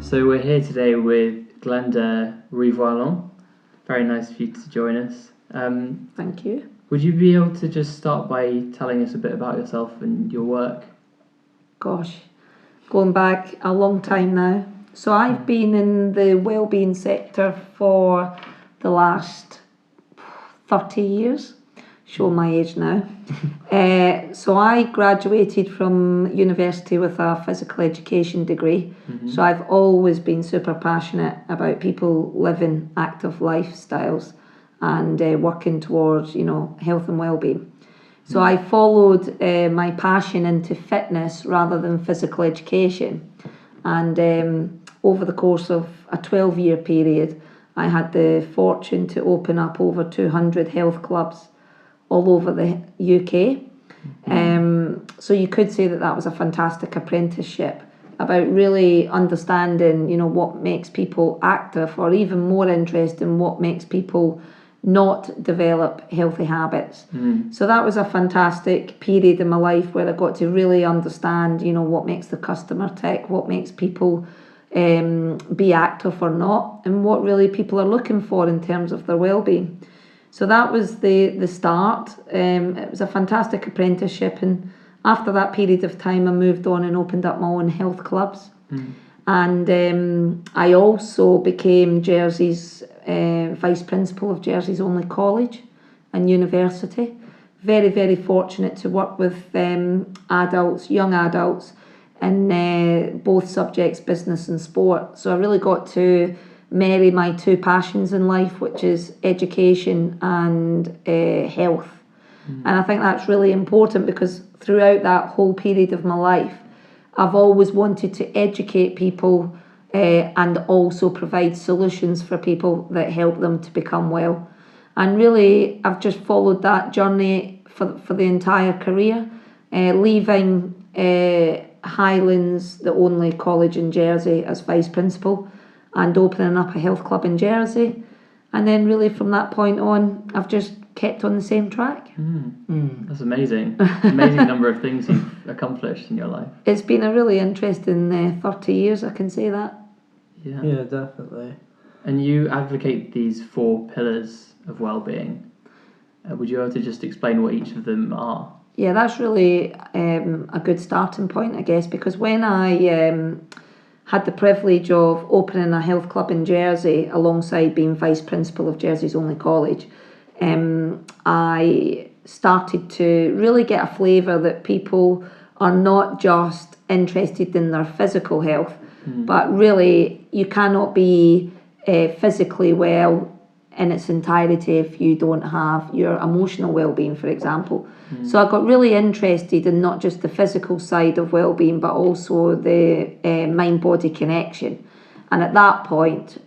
So we're here today with Glenda Rivoallan. Very nice of you to join us. Thank you. Would you be able to just start by telling us a bit about yourself and your work? Gosh, going back a long time now. So I've been in the wellbeing sector for the last 30 years. Show my age now. So I graduated from university with a physical education degree. So I've always been super passionate about people living active lifestyles and working towards, health and well-being. So I followed my passion into fitness rather than physical education. And over the course of a 12-year period, I had the fortune to open up over 200 health clubs all over the UK. So you could say that was a fantastic apprenticeship about really understanding, what makes people active, or even more interesting, what makes people not develop healthy habits. So that was a fantastic period in my life where I got to really understand, what makes the customer tick, what makes people be active or not, and what really people are looking for in terms of their well-being. So that was the start. It was a fantastic apprenticeship, and after that period of time I moved on and opened up my own health clubs. And I also became Jersey's vice principal of Jersey's only college and university. Very, very fortunate to work with young adults in both subjects, business and sport. So I really got to marry my two passions in life, which is education and health. And I think that's really important because throughout that whole period of my life, I've always wanted to educate people and also provide solutions for people that help them to become well. And really, I've just followed that journey for the entire career, leaving Highlands, the only college in Jersey, as vice principal, and opening up a health club in Jersey. And then really from that point on, I've just kept on the same track. That's amazing. Amazing number of things you've accomplished in your life. It's been a really interesting 30 years, I can say that. Yeah, definitely. And you advocate these 4 pillars of well-being. Would you be able to just explain what each of them are? Yeah, that's really a good starting point, I guess, because when I had the privilege of opening a health club in Jersey alongside being vice principal of Jersey's only college, I started to really get a flavour that people are not just interested in their physical health, but really you cannot be physically well in its entirety if you don't have your emotional well-being, for example. So I got really interested in not just the physical side of well-being, but also the mind-body connection. And at that point,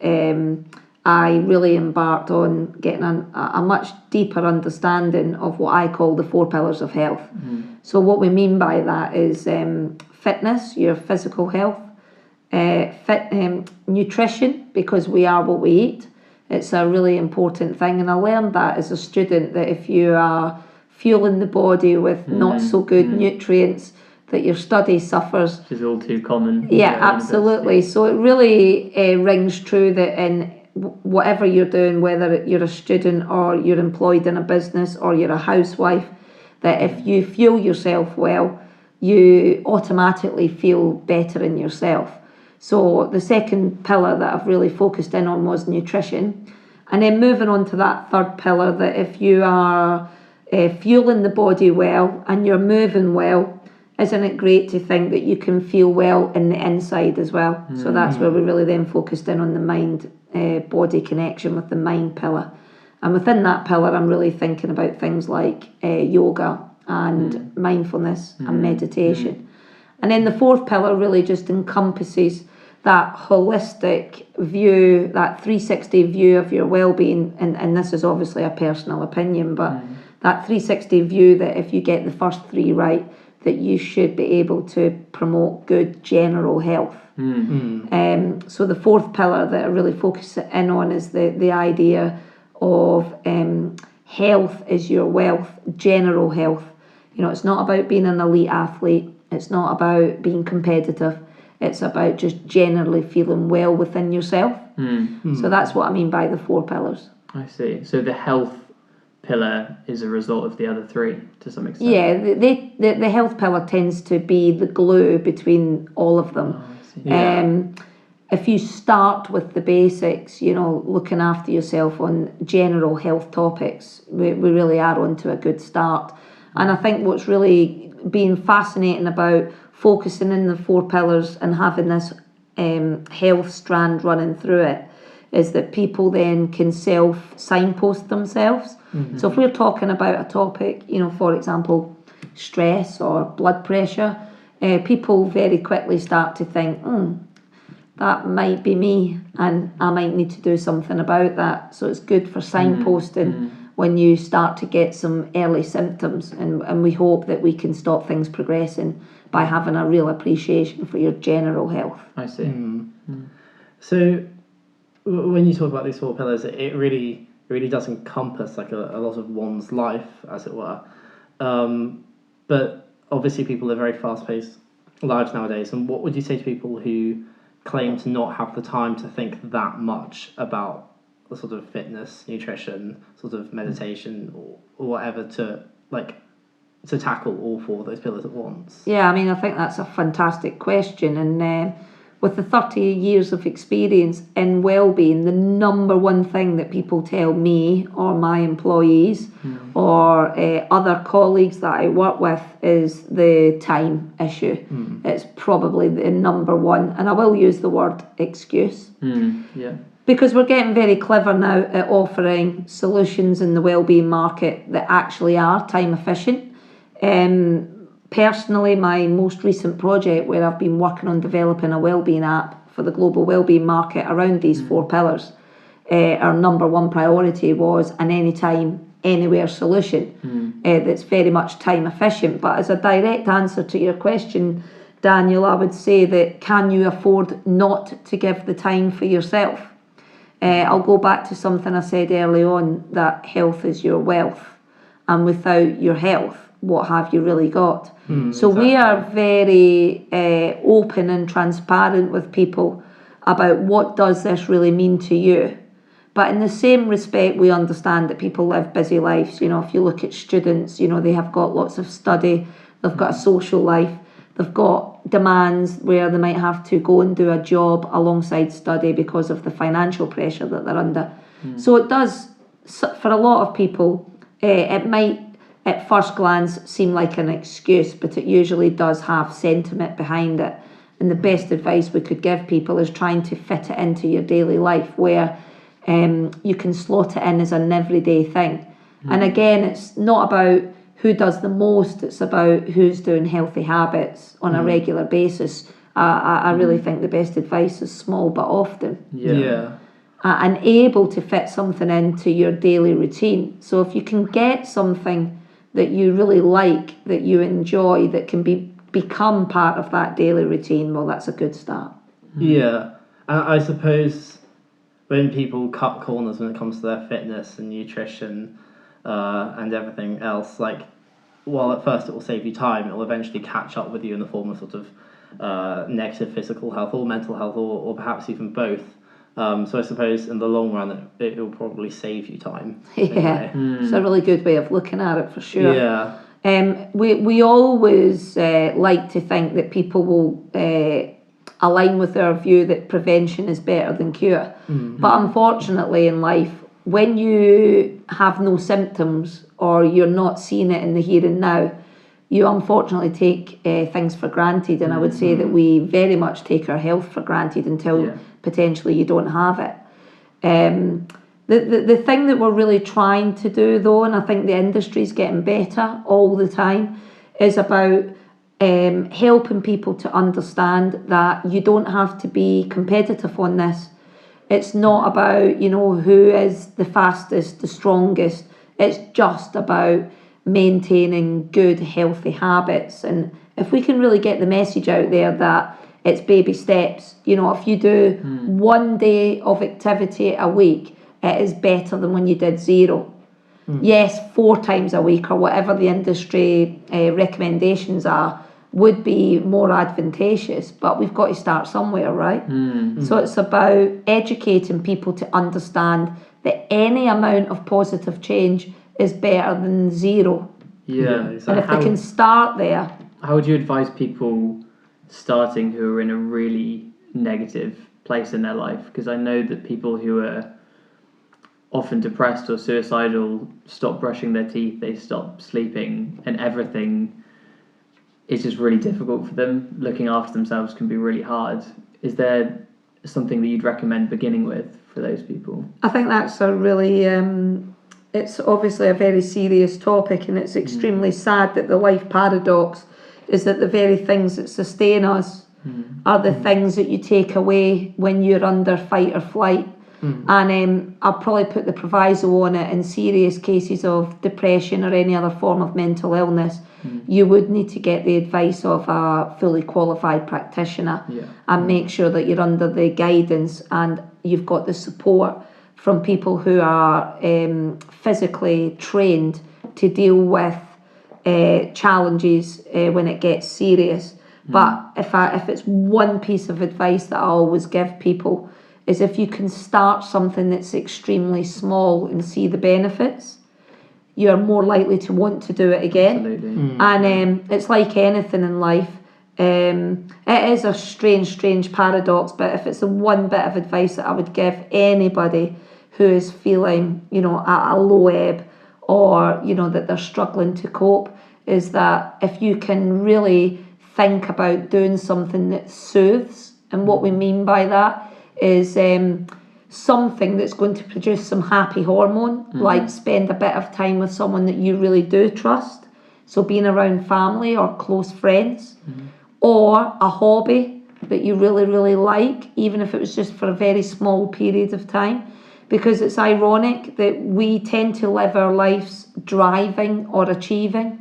I really embarked on getting a much deeper understanding of what I call the 4 pillars of health. So what we mean by that is fitness, your physical health, nutrition, because we are what we eat. It's a really important thing, and I learned that as a student, that if you are fueling the body with not so good nutrients, that your study suffers. Which is all too common. Yeah, absolutely. So it really rings true that in whatever you're doing, whether you're a student or you're employed in a business or you're a housewife, that if you fuel yourself well, you automatically feel better in yourself. So the second pillar that I've really focused in on was nutrition. And then moving on to that third pillar, that if you are fueling the body well and you're moving well, isn't it great to think that you can feel well in the inside as well? So that's where we really then focused in on the mind-body connection with the mind pillar. And within that pillar, I'm really thinking about things like yoga and mindfulness and meditation. And then the 4th pillar really just encompasses that holistic view, that 360 view of your well-being, and this is obviously a personal opinion, but that 360 view that if you get the first 3 right, that you should be able to promote good general health. So the 4th pillar that I really focus in on is the idea of health is your wealth, general health. It's not about being an elite athlete. It's not about being competitive. It's about just generally feeling well within yourself. So that's what I mean by the 4 pillars. I see. So the health pillar is a result of the other 3 to some extent. Yeah, the health pillar tends to be the glue between all of them. Oh, I see. If you start with the basics, looking after yourself on general health topics, we really are onto a good start. And I think what's really been fascinating about focusing in the 4 pillars and having this health strand running through it is that people then can self-signpost themselves. So if we're talking about a topic, for example, stress or blood pressure, people very quickly start to think, that might be me and I might need to do something about that. So it's good for signposting when you start to get some early symptoms, and we hope that we can stop things progressing by having a real appreciation for your general health. I see. So when you talk about these 4 pillars, it really does encompass like a lot of one's life, as it were. But obviously people live very fast-paced lives nowadays, and what would you say to people who claim to not have the time to think that much about the sort of fitness, nutrition, sort of meditation or whatever to tackle all 4 of those pillars at once? Yeah, I mean, I think that's a fantastic question, and with the 30 years of experience in wellbeing, the number one thing that people tell me or my employees or other colleagues that I work with is the time issue. It's probably the number one, and I will use the word excuse. Yeah. Because we're getting very clever now at offering solutions in the wellbeing market that actually are time efficient. Personally, my most recent project where I've been working on developing a wellbeing app for the global wellbeing market around these 4 pillars, our number one priority was an anytime, anywhere solution that's very much time efficient. But as a direct answer to your question, Daniel, I would say that can you afford not to give the time for yourself? I'll go back to something I said early on, that health is your wealth, and without your health, what have you really got? So we are very open and transparent with people about what does this really mean to you. But in the same respect, we understand that people live busy lives. If you look at students, they have got lots of study, they've got a social life, they've got demands where they might have to go and do a job alongside study because of the financial pressure that they're under. So it does, for a lot of people, it might at first glance seem like an excuse, but it usually does have sentiment behind it. And the best advice we could give people is trying to fit it into your daily life where you can slot it in as an everyday thing. And again, it's not about who does the most, it's about who's doing healthy habits on a regular basis. I really think the best advice is small but often. And able to fit something into your daily routine. So if you can get something that you really like, that you enjoy, that can become part of that daily routine, well, that's a good start. Yeah, and I suppose when people cut corners when it comes to their fitness and nutrition and everything else, while at first it will save you time, it will eventually catch up with you in the form of sort of negative physical health or mental health or perhaps even both. So I suppose in the long run it will probably save you time. Yeah, it's a really good way of looking at it for sure. Yeah. We always like to think that people will align with our view that prevention is better than cure. But unfortunately in life, when you have no symptoms or you're not seeing it in the here and now, you unfortunately take things for granted, and I would say that we very much take our health for granted until potentially you don't have it. The thing that we're really trying to do though, and I think the industry's getting better all the time, is about helping people to understand that you don't have to be competitive on this. It's not about, who is the fastest, the strongest. It's just about maintaining good, healthy habits. And if we can really get the message out there that it's baby steps, if you do 1 day of activity a week, it is better than when you did 0. Yes, 4 times a week or whatever the industry recommendations are, would be more advantageous, but we've got to start somewhere, right? So it's about educating people to understand that any amount of positive change is better than zero. Yeah. exactly. And if they can start there. How would you advise people starting who are in a really negative place in their life? Because I know that people who are often depressed or suicidal stop brushing their teeth, they stop sleeping, and everything is just really difficult for them. Looking after themselves can be really hard. Is there something that you'd recommend beginning with for those people? I think that's a really, it's obviously a very serious topic, and it's extremely sad that the life paradox is that the very things that sustain us are the things that you take away when you're under fight or flight. And I'll probably put the proviso on it: in serious cases of depression or any other form of mental illness, you would need to get the advice of a fully qualified practitioner and make sure that you're under the guidance and you've got the support from people who are physically trained to deal with challenges when it gets serious. But if it's one piece of advice that I always give people, is if you can start something that's extremely small and see the benefits, you're more likely to want to do it again. Absolutely. And it's like anything in life. It is a strange paradox, but if it's the one bit of advice that I would give anybody who is feeling, at a low ebb, or, that they're struggling to cope, is that if you can really think about doing something that soothes, and what we mean by that is something that's going to produce some happy hormone, like spend a bit of time with someone that you really do trust, so being around family or close friends, or a hobby that you really like, even if it was just for a very small period of time. Because it's ironic that we tend to live our lives driving or achieving,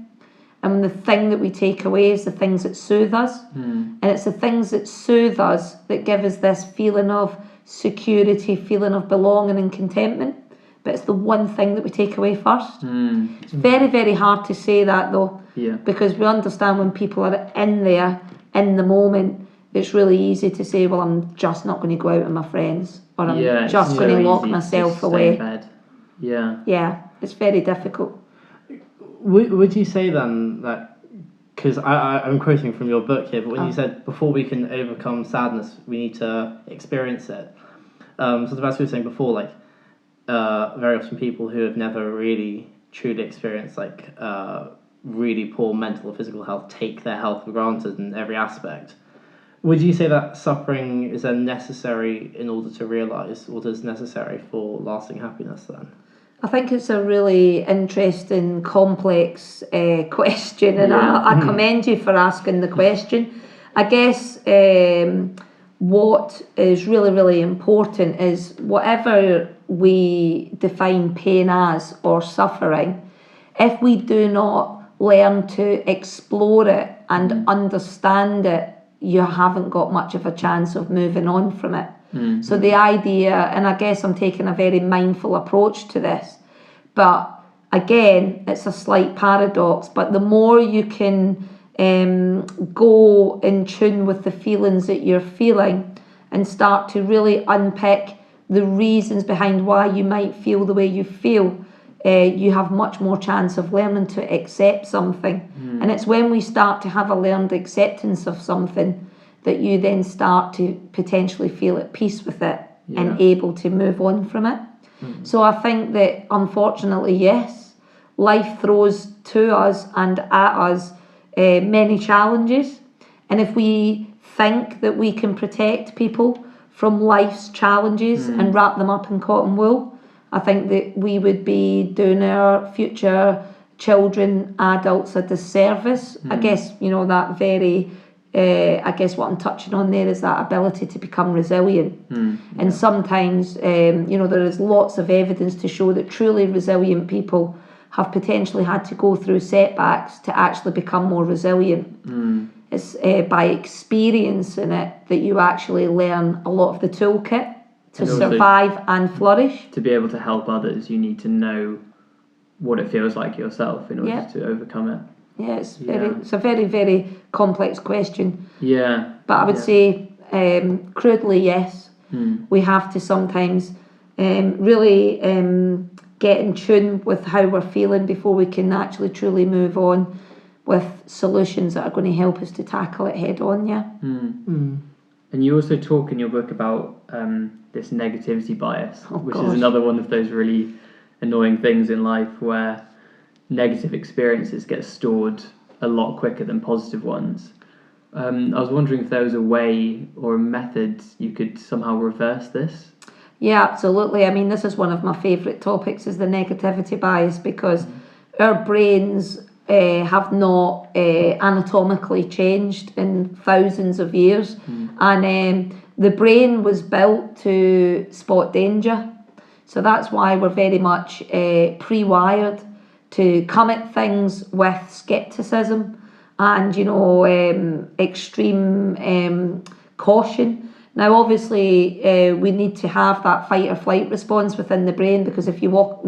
and the thing that we take away is the things that soothe us. And it's the things that soothe us that give us this feeling of security, feeling of belonging and contentment. But it's the one thing that we take away first. It's very hard to say that though, because we understand when people are in there, in the moment, it's really easy to say, well, I'm just not going to go out with my friends, or I'm just going to lock myself away. Yeah, it's very difficult. Would you say then that, because I'm quoting from your book here, but when you said before we can overcome sadness, we need to experience it. So as we were saying before, like very often people who have never really truly experienced really poor mental or physical health take their health for granted in every aspect. Would you say that suffering is then necessary in order to realise what is necessary for lasting happiness then? I think it's a really interesting, complex question, and I commend you for asking the question. I guess what is really important is whatever we define pain as or suffering, if we do not learn to explore it and understand it, you haven't got much of a chance of moving on from it. So the idea, and I guess I'm taking a very mindful approach to this, but again, it's a slight paradox, but the more you can go in tune with the feelings that you're feeling and start to really unpick the reasons behind why you might feel the way you feel, you have much more chance of learning to accept something. And it's when we start to have a learned acceptance of something that you then start to potentially feel at peace with it and able to move on from it. So I think that unfortunately, yes, life throws to us and at us many challenges, and if we think that we can protect people from life's challenges and wrap them up in cotton wool, I think that we would be doing our future children, adults a disservice. I guess, that very, I guess what I'm touching on there is that ability to become resilient. And sometimes, there is lots of evidence to show that truly resilient people have potentially had to go through setbacks to actually become more resilient. It's by experiencing it that you actually learn a lot of the toolkit to survive and flourish. To be able to help others, you need to know what it feels like yourself in order to overcome it. It's a very, very complex question. Yeah. But I would say, crudely, yes. We have to sometimes really get in tune with how we're feeling before we can actually truly move on with solutions that are going to help us to tackle it head on, yeah. And you also talk in your book about this negativity bias, which gosh. is another one of those really annoying things in life where negative experiences get stored a lot quicker than positive ones. I was wondering if there was a way or a method you could somehow reverse this. Yeah, absolutely. I mean, this is one of my favourite topics, is the negativity bias, because our brains have not anatomically changed in thousands of years. And the brain was built to spot danger. So that's why we're very much pre-wired to come at things with scepticism and, extreme caution. Now, obviously, we need to have that fight or flight response within the brain, because if you walk,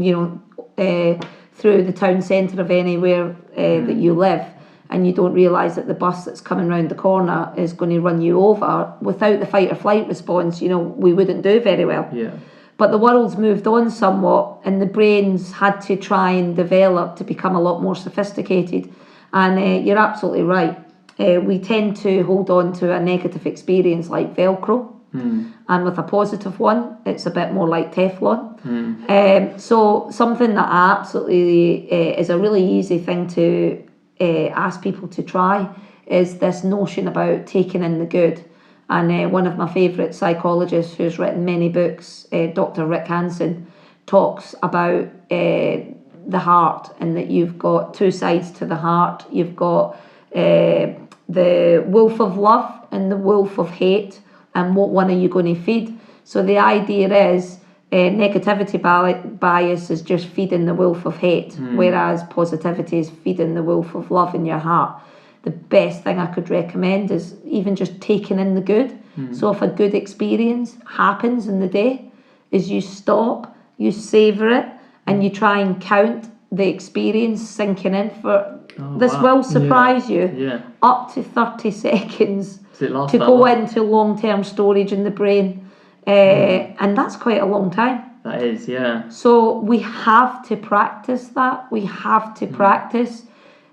through the town centre of anywhere that you live, and you don't realise that the bus that's coming round the corner is going to run you over, without the fight or flight response, we wouldn't do very well. Yeah. But the world's moved on somewhat, and the brains had to try and develop to become a lot more sophisticated. And you're absolutely right. We tend to hold on to a negative experience like Velcro. And with a positive one, it's a bit more like Teflon. So something that absolutely is a really easy thing to ask people to try is this notion about taking in the good. And one of my favourite psychologists who's written many books, Dr. Rick Hansen, talks about the heart, and that you've got two sides to the heart. You've got the wolf of love and the wolf of hate, and what one are you going to feed? So the idea is negativity bias is just feeding the wolf of hate, whereas positivity is feeding the wolf of love in your heart. The best thing I could recommend is even just taking in the good. So if a good experience happens in the day, is you stop, you savour it, and you try and count the experience sinking in for... This will surprise you. Up to 30 seconds to go into long-term storage in the brain. And that's quite a long time. That is, yeah. So we have to practice that. We have to practice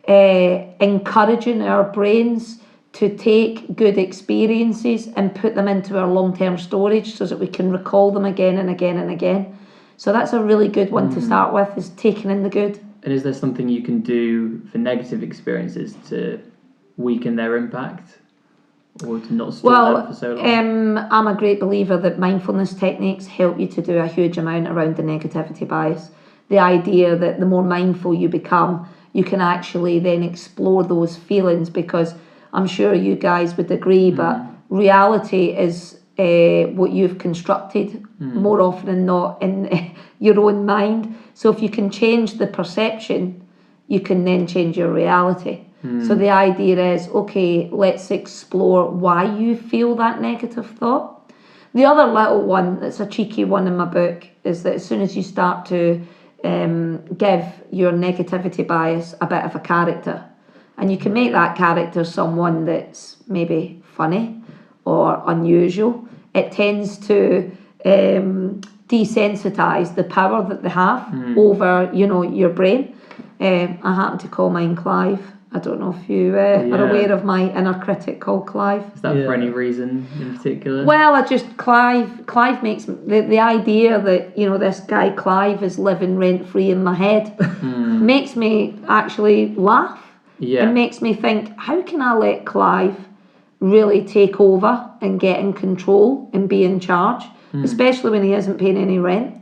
encouraging our brains to take good experiences and put them into our long-term storage so that we can recall them again and again and again. So that's a really good one to start with, is taking in the good. And is there something you can do for negative experiences to weaken their impact, or to not store them for so long? I'm a great believer that mindfulness techniques help you to do a huge amount around the negativity bias. The idea that the more mindful you become, you can actually then explore those feelings, because I'm sure you guys would agree, but reality is what you've constructed more often than not in your own mind. So if you can change the perception, you can then change your reality. So the idea is, okay, let's explore why you feel that negative thought. The other little one that's a cheeky one in my book is that as soon as you start to give your negativity bias a bit of a character, and you can make that character someone that's maybe funny or unusual, it tends to desensitize the power that they have over, your brain. I happen to call mine Clive. I don't know if you are aware of my inner critic called Clive. Is that for any reason in particular? Well, Clive makes the idea that, this guy Clive is living rent-free in my head makes me actually laugh. It makes me think, how can I let Clive really take over and get in control and be in charge, especially when he isn't paying any rent?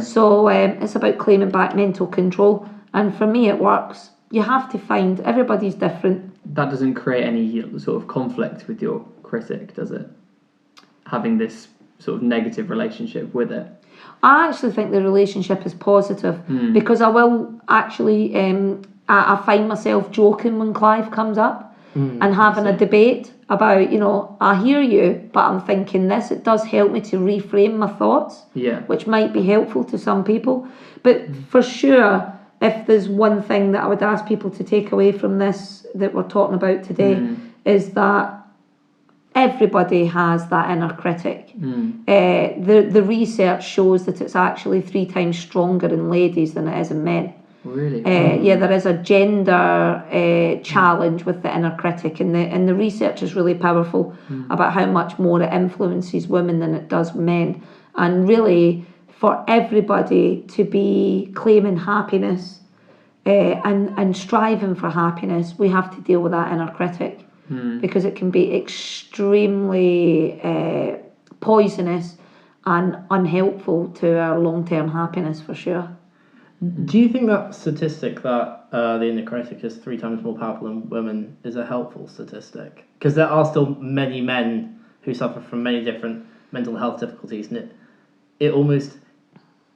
So it's about claiming back mental control, and for me it works. You have to find, everybody's different. That doesn't create any sort of conflict with your critic, does it? Having this sort of negative relationship with it. I actually think the relationship is positive, because I will actually, I find myself joking when Clive comes up and having a debate about, I hear you, but I'm thinking this. It does help me to reframe my thoughts, which might be helpful to some people. But for sure, if there's one thing that I would ask people to take away from this that we're talking about today, is that everybody has that inner critic. The research shows that it's actually 3 times stronger in ladies than it is in men. Really? Yeah, there is a gender challenge with the inner critic, and the research is really powerful about how much more it influences women than it does men. And really, for everybody to be claiming happiness and striving for happiness, we have to deal with that inner critic, because it can be extremely poisonous and unhelpful to our long-term happiness, for sure. Do you think that statistic that the inner critic is 3 times more powerful than women is a helpful statistic? Because there are still many men who suffer from many different mental health difficulties, and it almost...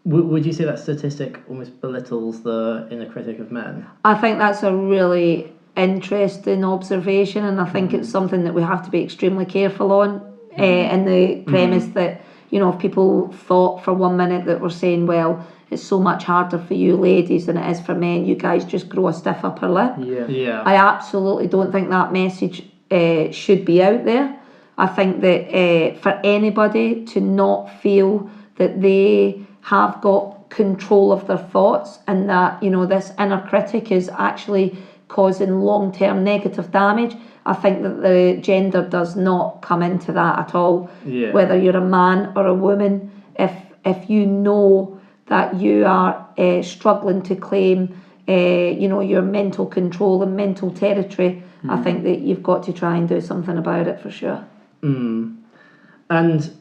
Would you say that statistic almost belittles the inner critic of men? I think that's a really interesting observation, and I think it's something that we have to be extremely careful on, in the premise that, you know, if people thought for 1 minute that we're saying, well, it's so much harder for you ladies than it is for men, you guys just grow a stiff upper lip. Yeah. I absolutely don't think that message should be out there. I think that for anybody to not feel that they have got control of their thoughts, and that, you know, this inner critic is actually causing long-term negative damage, I think that the gender does not come into that at all. Yeah. Whether you're a man or a woman, if you know that you are struggling to claim you know, your mental control and mental territory, I think that you've got to try and do something about it, for sure. And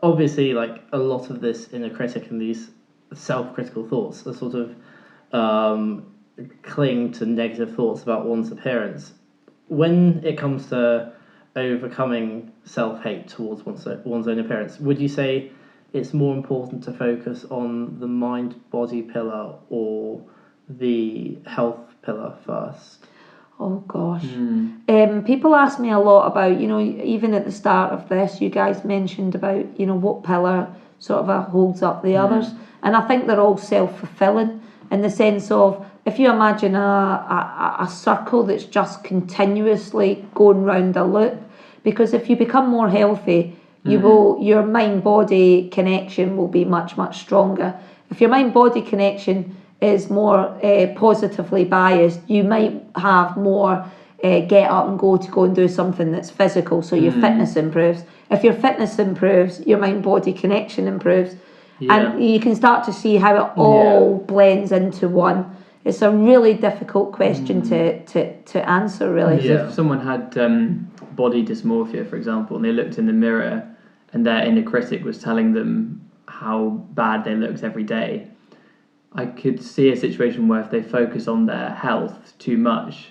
obviously, like, a lot of this inner critic and these self-critical thoughts are sort of cling to negative thoughts about one's appearance. When it comes to overcoming self-hate towards one's own appearance, would you say it's more important to focus on the mind-body pillar or the health pillar first? Oh gosh. People ask me a lot about, you know, even at the start of this, you guys mentioned about, you know, what pillar sort of holds up the others. And I think they're all self-fulfilling, in the sense of, if you imagine a circle that's just continuously going round a loop, because if you become more healthy, your mind-body connection will be much, much stronger. If your mind-body connection is more positively biased, you might have more get up and go and do something that's physical, so your fitness improves. If your fitness improves, your mind-body connection improves. And you can start to see how it all blends into one. It's a really difficult question to answer, really. Because if someone had body dysmorphia, for example, and they looked in the mirror and their inner critic was telling them how bad they looked every day, I could see a situation where if they focus on their health too much,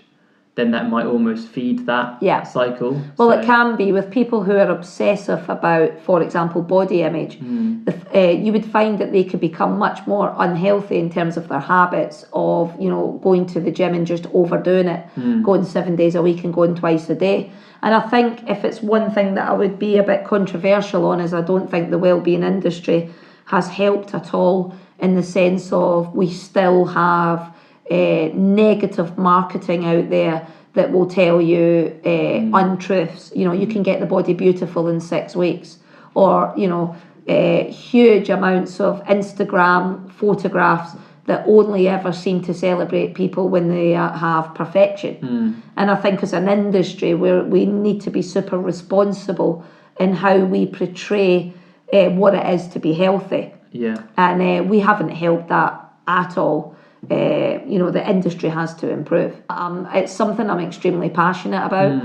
then that might almost feed that cycle. Well, it can be with people who are obsessive about, for example, body image. You would find that they could become much more unhealthy in terms of their habits of, you know, going to the gym and just overdoing it, going 7 days a week and going twice a day. And I think if it's one thing that I would be a bit controversial on, is I don't think the wellbeing industry has helped at all, in the sense of we still have negative marketing out there that will tell you untruths. You know, you can get the body beautiful in 6 weeks, or, you know, huge amounts of Instagram photographs that only ever seem to celebrate people when they have perfection. And I think as an industry, we need to be super responsible in how we portray what it is to be healthy. And we haven't helped that at all. You know, the industry has to improve. It's something I'm extremely passionate about.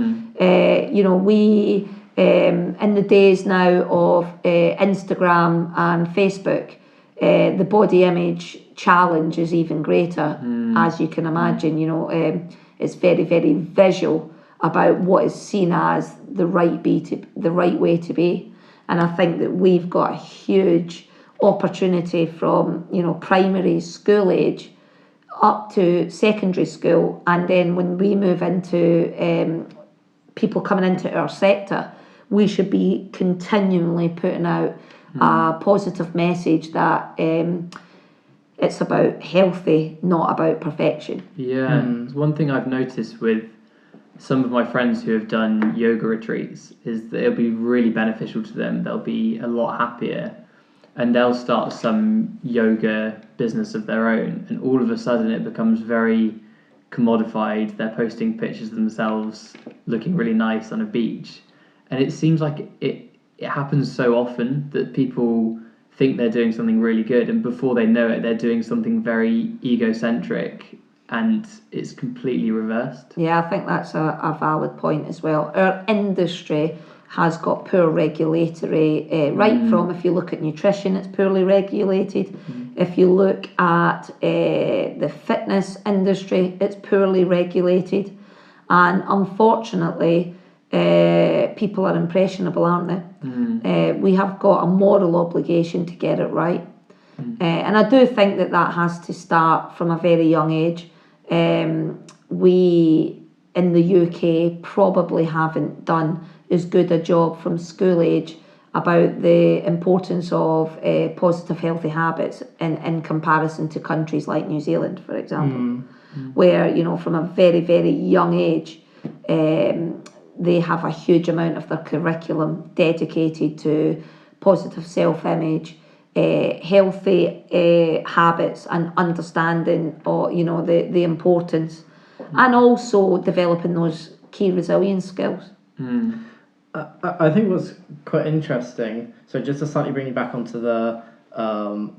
You know, we in the days now of Instagram and Facebook, the body image challenge is even greater, as you can imagine. You know, it's very, very visual about what is seen as the right way to be. And I think that we've got a huge opportunity from, you know, primary school age up to secondary school, and then when we move into people coming into our sector, we should be continually putting out a positive message that it's about healthy, not about perfection. Yeah, it's one thing I've noticed with some of my friends who have done yoga retreats is that it'll be really beneficial to them. They'll be a lot happier, and they'll start some yoga business of their own, and all of a sudden it becomes very commodified. They're posting pictures of themselves looking really nice on a beach, and it seems like it happens so often that people think they're doing something really good, and before they know it, they're doing something very egocentric, and it's completely reversed. Yeah, I think that's a valid point as well. Our industry has got poor regulatory, right from, if you look at nutrition, it's poorly regulated. If you look at the fitness industry, it's poorly regulated. And unfortunately, people are impressionable, aren't they? We have got a moral obligation to get it right. And I do think that has to start from a very young age. We in the UK probably haven't done as good a job from school age about the importance of positive healthy habits in comparison to countries like New Zealand, for example, where, you know, from a very, very young age, they have a huge amount of their curriculum dedicated to positive self-image, healthy habits, and understanding, or, you know, the importance, and also developing those key resilience skills. I think what's quite interesting, so just to slightly bring you back onto the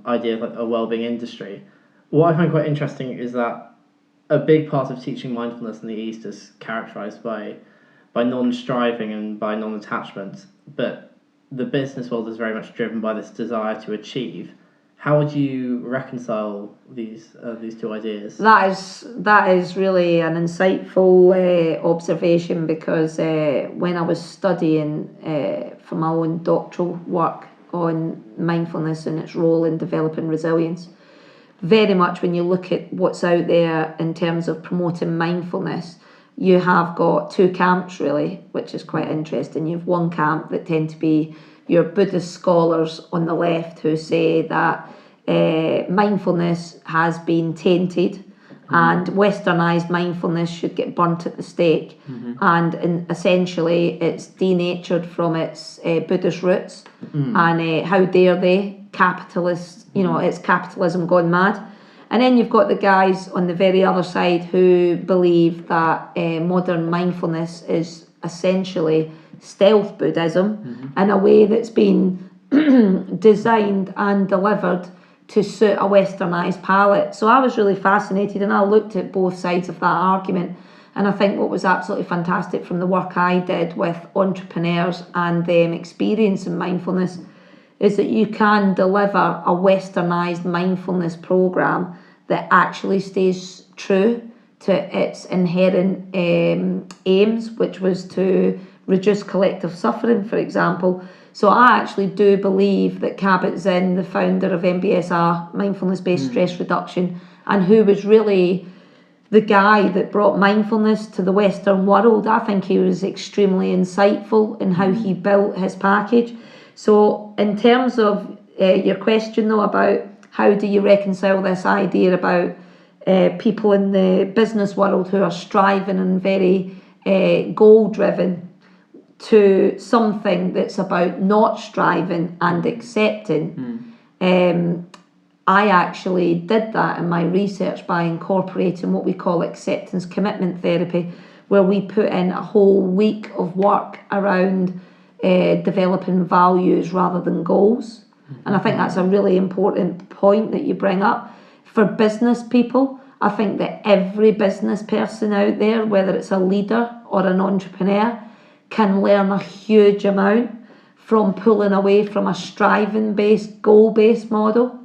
idea of like a wellbeing industry, what I find quite interesting is that a big part of teaching mindfulness in the East is characterized by non-striving and by non-attachment, but the business world is very much driven by this desire to achieve. How would you reconcile these two ideas? That is really an insightful observation, because when I was studying for my own doctoral work on mindfulness and its role in developing resilience, very much when you look at what's out there in terms of promoting mindfulness, you have got two camps really, which is quite interesting. You have one camp that tend to be your Buddhist scholars on the left, who say that mindfulness has been tainted and westernized mindfulness should get burnt at the stake, and essentially it's denatured from its Buddhist roots, and how dare they, capitalists, you know, it's capitalism gone mad. And then you've got the guys on the very other side who believe that modern mindfulness is essentially stealth Buddhism in a way that's been designed and delivered to suit a westernized palate. So I was really fascinated, and I looked at both sides of that argument, and I think what was absolutely fantastic from the work I did with entrepreneurs and them experiencing mindfulness is that you can deliver a westernized mindfulness program that actually stays true to its inherent aims, which was to reduce collective suffering, for example. So I actually do believe that Kabat-Zinn, the founder of MBSR, mindfulness-based stress reduction, and who was really the guy that brought mindfulness to the Western world, I think he was extremely insightful in how he built his package. So in terms of your question though about how do you reconcile this idea about people in the business world who are striving and very goal-driven to something that's about not striving and accepting. I actually did that in my research by incorporating what we call acceptance commitment therapy, where we put in a whole week of work around developing values rather than goals. And I think that's a really important point that you bring up. For business people, I think that every business person out there, whether it's a leader or an entrepreneur, can learn a huge amount from pulling away from a striving-based, goal-based model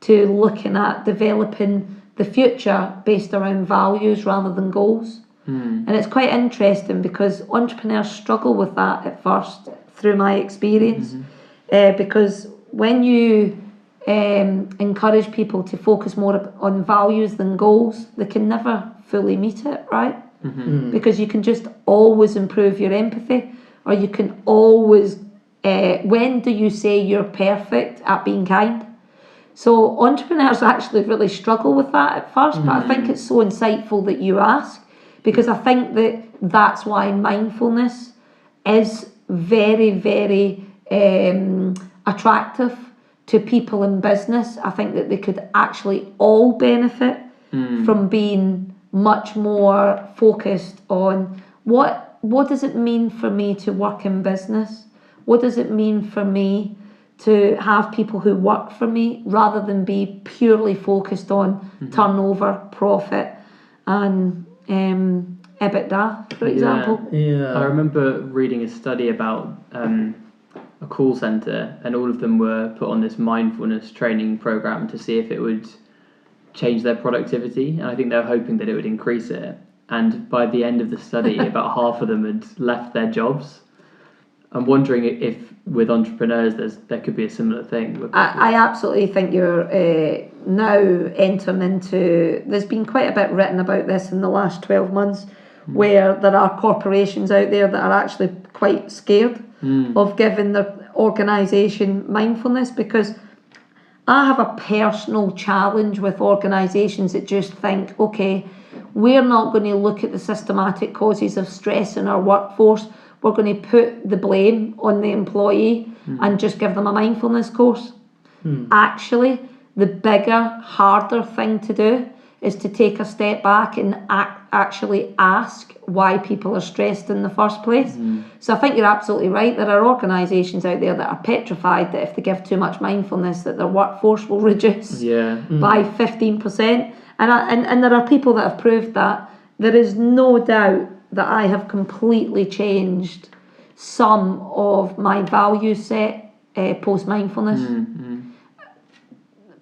to looking at developing the future based around values rather than goals. And it's quite interesting because entrepreneurs struggle with that at first, through my experience, because when you encourage people to focus more on values than goals, they can never fully meet it, right? Because you can just always improve your empathy, or you can always when do you say you're perfect at being kind? So entrepreneurs actually really struggle with that at first, but I think it's so insightful that you ask, because I think that that's why mindfulness is very, very attractive to people in business. I think that they could actually all benefit from being much more focused on what does it mean for me to work in business? What does it mean for me to have people who work for me, rather than be purely focused on turnover, profit, and EBITDA, for example? Yeah. I remember reading a study about a call centre, and all of them were put on this mindfulness training program to see if it would change their productivity, and I think they were hoping that it would increase it. And by the end of the study, about half of them had left their jobs. I'm wondering if with entrepreneurs there could be a similar thing. I absolutely think you're now entering into... There's been quite a bit written about this in the last 12 months, where there are corporations out there that are actually quite scared of giving their organisation mindfulness, because I have a personal challenge with organisations that just think, okay, we're not going to look at the systematic causes of stress in our workforce. We're going to put the blame on the employee and just give them a mindfulness course. Actually, the bigger, harder thing to do is to take a step back and actually ask why people are stressed in the first place. So I think you're absolutely right. There are organisations out there that are petrified that if they give too much mindfulness, that their workforce will reduce by 15%. And there are people that have proved that. There is no doubt that I have completely changed some of my value set post-mindfulness.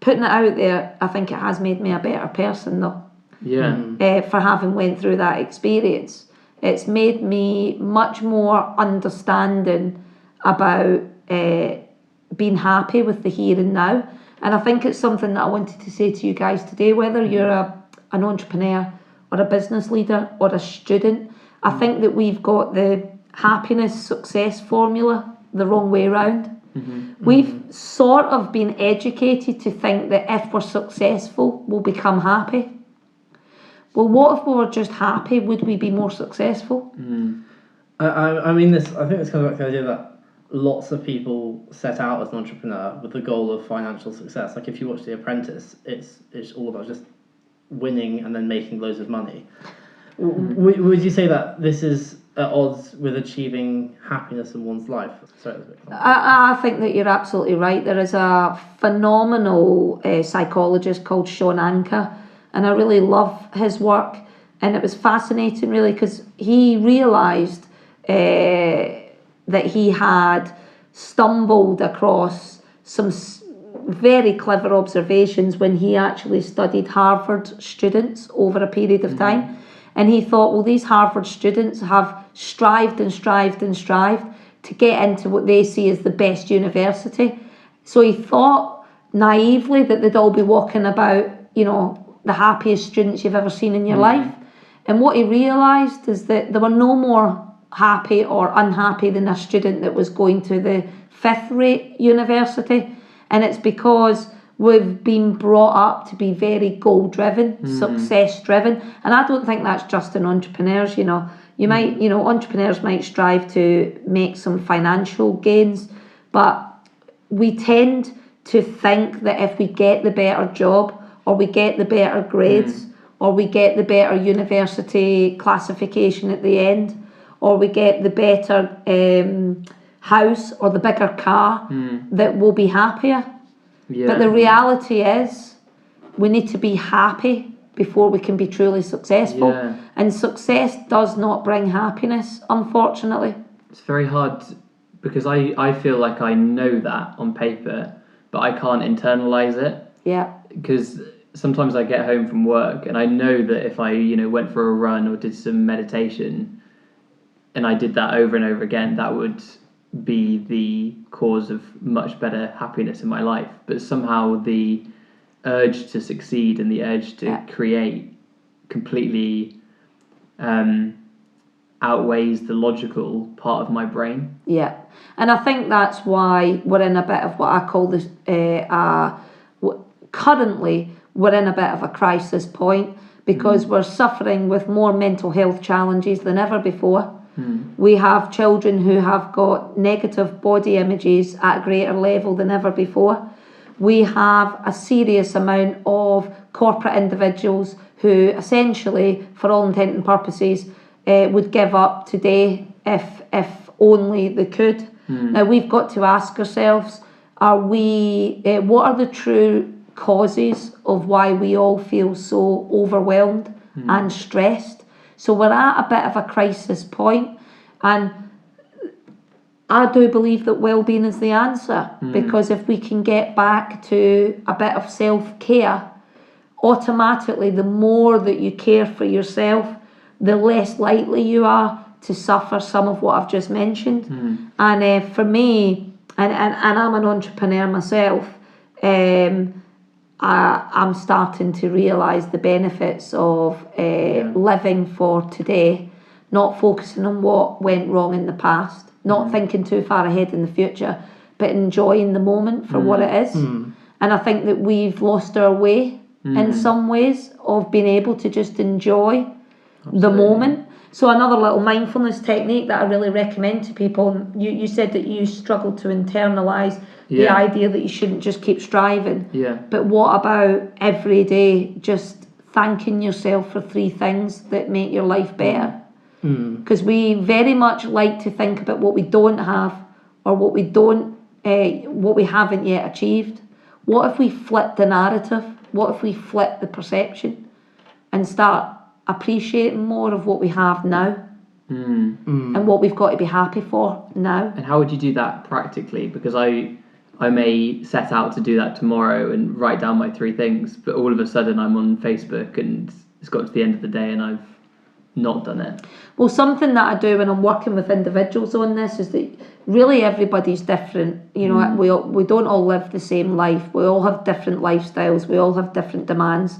Putting it out there, I think it has made me a better person, though. For having went through that experience. It's made me much more understanding about being happy with the here and now. And I think it's something that I wanted to say to you guys today, whether you're an entrepreneur or a business leader or a student. I think that we've got the happiness success formula the wrong way around. We've sort of been educated to think that if we're successful, we'll become happy. Well, what if we were just happy? Would we be more successful? I mean, I think this comes back to the idea that lots of people set out as an entrepreneur with the goal of financial success. Like if you watch The Apprentice, it's all about just winning and then making loads of money. Would you say that this is at odds with achieving happiness in one's life? Sorry, I think that you're absolutely right. There is a phenomenal psychologist called Sean Anker, and I really love his work. And it was fascinating, really, because he realised that he had stumbled across some very clever observations when he actually studied Harvard students over a period of time. And he thought, well, these Harvard students have strived and strived and strived to get into what they see as the best university. So he thought naively that they'd all be walking about, you know, the happiest students you've ever seen in your life. And what he realised is that there were no more happy or unhappy than a student that was going to the fifth-rate university. And it's because we've been brought up to be very goal-driven, success-driven. And I don't think that's just in entrepreneurs, you know. You might, you know, entrepreneurs might strive to make some financial gains, but we tend to think that if we get the better job, or we get the better grades, or we get the better university classification at the end, or we get the better house or the bigger car, that we'll be happier. But the reality is, we need to be happy before we can be truly successful. And success does not bring happiness, unfortunately. It's very hard because I feel like I know that on paper, but I can't internalize it. Because sometimes I get home from work and I know that if I, you know, went for a run or did some meditation and I did that over and over again, that would be the cause of much better happiness in my life. But somehow the urge to succeed and the urge to create completely outweighs the logical part of my brain. And I think that's why we're in a bit of what I call this currently we're in a bit of a crisis point because we're suffering with more mental health challenges than ever before. We have children who have got negative body images at a greater level than ever before. We have a serious amount of corporate individuals who essentially, for all intent and purposes, would give up today if only they could. Now we've got to ask ourselves, what are the true causes of why we all feel so overwhelmed and stressed? So we're at a bit of a crisis point, and I do believe that well-being is the answer, because if we can get back to a bit of self-care, automatically the more that you care for yourself, the less likely you are to suffer some of what I've just mentioned. And for me, and I'm an entrepreneur myself, I'm starting to realise the benefits of living for today, not focusing on what went wrong in the past, not thinking too far ahead in the future, but enjoying the moment for what it is. And I think that we've lost our way in some ways of being able to just enjoy the moment. So another little mindfulness technique that I really recommend to people, you said that you struggled to internalise the idea that you shouldn't just keep striving. But what about every day just thanking yourself for 3 things that make your life better? Because we very much like to think about what we don't have, or what we haven't yet achieved. What if we flip the narrative? What if we flip the perception and start appreciating more of what we have now and what we've got to be happy for now? And how would you do that practically? Because I may set out to do that tomorrow and write down my 3 things, but all of a sudden I'm on Facebook and it's got to the end of the day and I've not done it. Well, something that I do when I'm working with individuals on this is that really everybody's different. You know, we don't all live the same life. We all have different lifestyles. We all have different demands.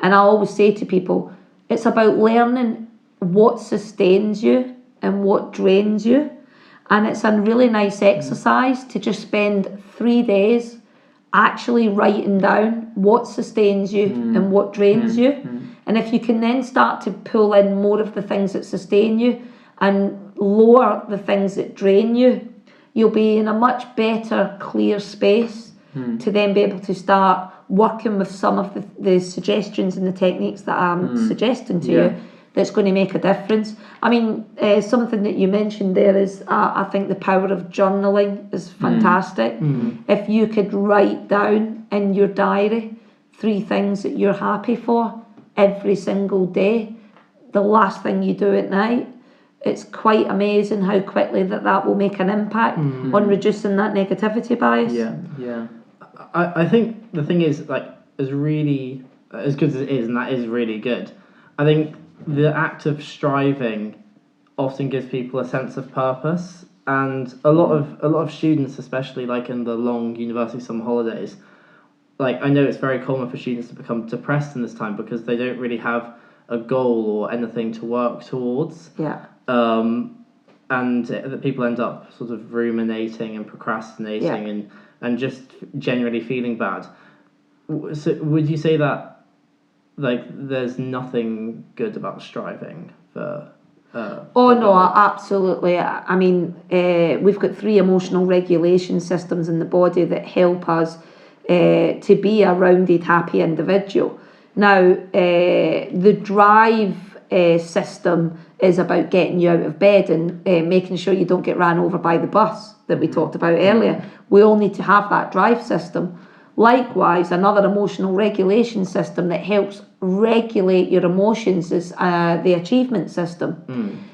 And I always say to people, it's about learning what sustains you and what drains you. And it's a really nice exercise to just spend 3 days actually writing down what sustains you and what drains you. And if you can then start to pull in more of the things that sustain you and lower the things that drain you, you'll be in a much better, clear space to then be able to start working with some of the suggestions and the techniques that I'm suggesting to you that's going to make a difference. I mean, something that you mentioned there is, I think the power of journaling is fantastic. If you could write down in your diary 3 things that you're happy for every single day, the last thing you do at night, it's quite amazing how quickly that will make an impact on reducing that negativity bias. I think the thing is, like, as really as good as it is, and that is really good, I think the act of striving often gives people a sense of purpose. And a lot of students, especially like in the long university summer holidays, like, I know it's very common for students to become depressed in this time because they don't really have a goal or anything to work towards. And that people end up sort of ruminating and procrastinating and just generally feeling bad. So would you say that, like, there's nothing good about striving for... No, absolutely. I mean, we've got 3 emotional regulation systems in the body that help us to be a rounded, happy individual. Now, the drive system is about getting you out of bed and making sure you don't get ran over by the bus that we talked about earlier. We all need to have that drive system. Likewise, another emotional regulation system that helps regulate your emotions is the achievement system.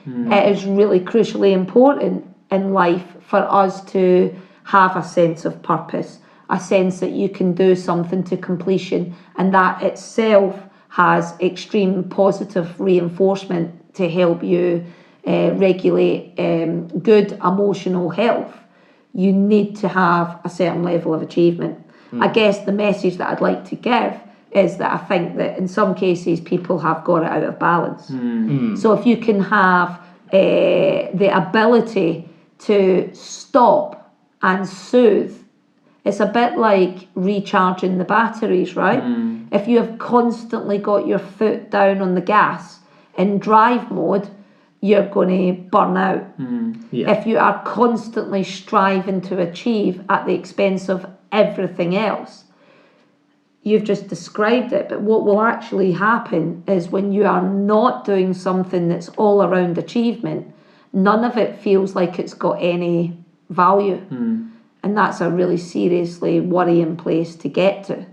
It is really crucially important in life for us to have a sense of purpose, a sense that you can do something to completion, and that itself has extreme positive reinforcement to help you regulate good emotional health. You need to have a certain level of achievement. I guess the message that I'd like to give is that I think that in some cases people have got it out of balance. So if you can have the ability to stop and soothe It's a bit like recharging the batteries, right? If you have constantly got your foot down on the gas in drive mode, you're going to burn out. If you are constantly striving to achieve at the expense of everything else, you've just described it. But what will actually happen is when you are not doing something that's all around achievement, none of it feels like it's got any value. And that's a really seriously worrying place to get to.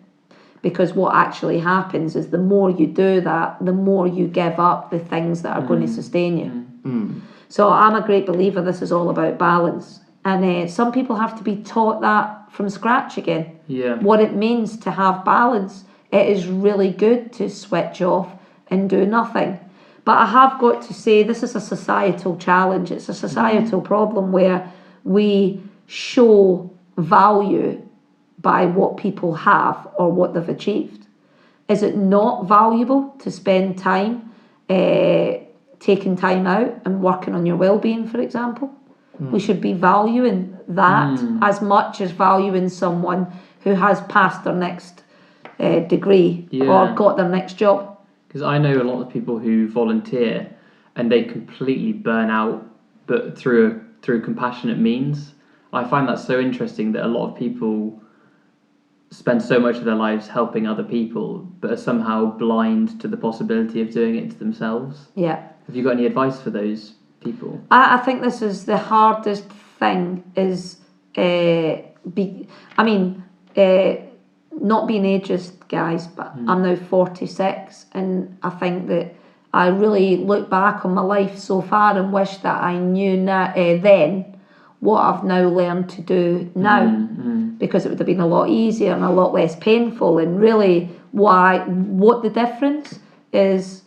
Because what actually happens is the more you do that, the more you give up the things that are going to sustain you. So I'm a great believer this is all about balance. And some people have to be taught that from scratch again. What it means to have balance. It is really good to switch off and do nothing. But I have got to say, this is a societal challenge. It's a societal problem where we show value by what people have or what they've achieved. Is it not valuable to spend time taking time out and working on your well-being, for example? We should be valuing that as much as valuing someone who has passed their next degree or got their next job. Because I know a lot of people who volunteer and they completely burn out, but through compassionate means. I find that so interesting that a lot of people spend so much of their lives helping other people, but are somehow blind to the possibility of doing it to themselves. Yeah. Have you got any advice for those people? I think this is the hardest thing is, not being ageist, guys, but I'm now 46, and I think that I really look back on my life so far and wish that I knew then what I've now learned to do now, because it would have been a lot easier and a lot less painful. And really, what the difference is,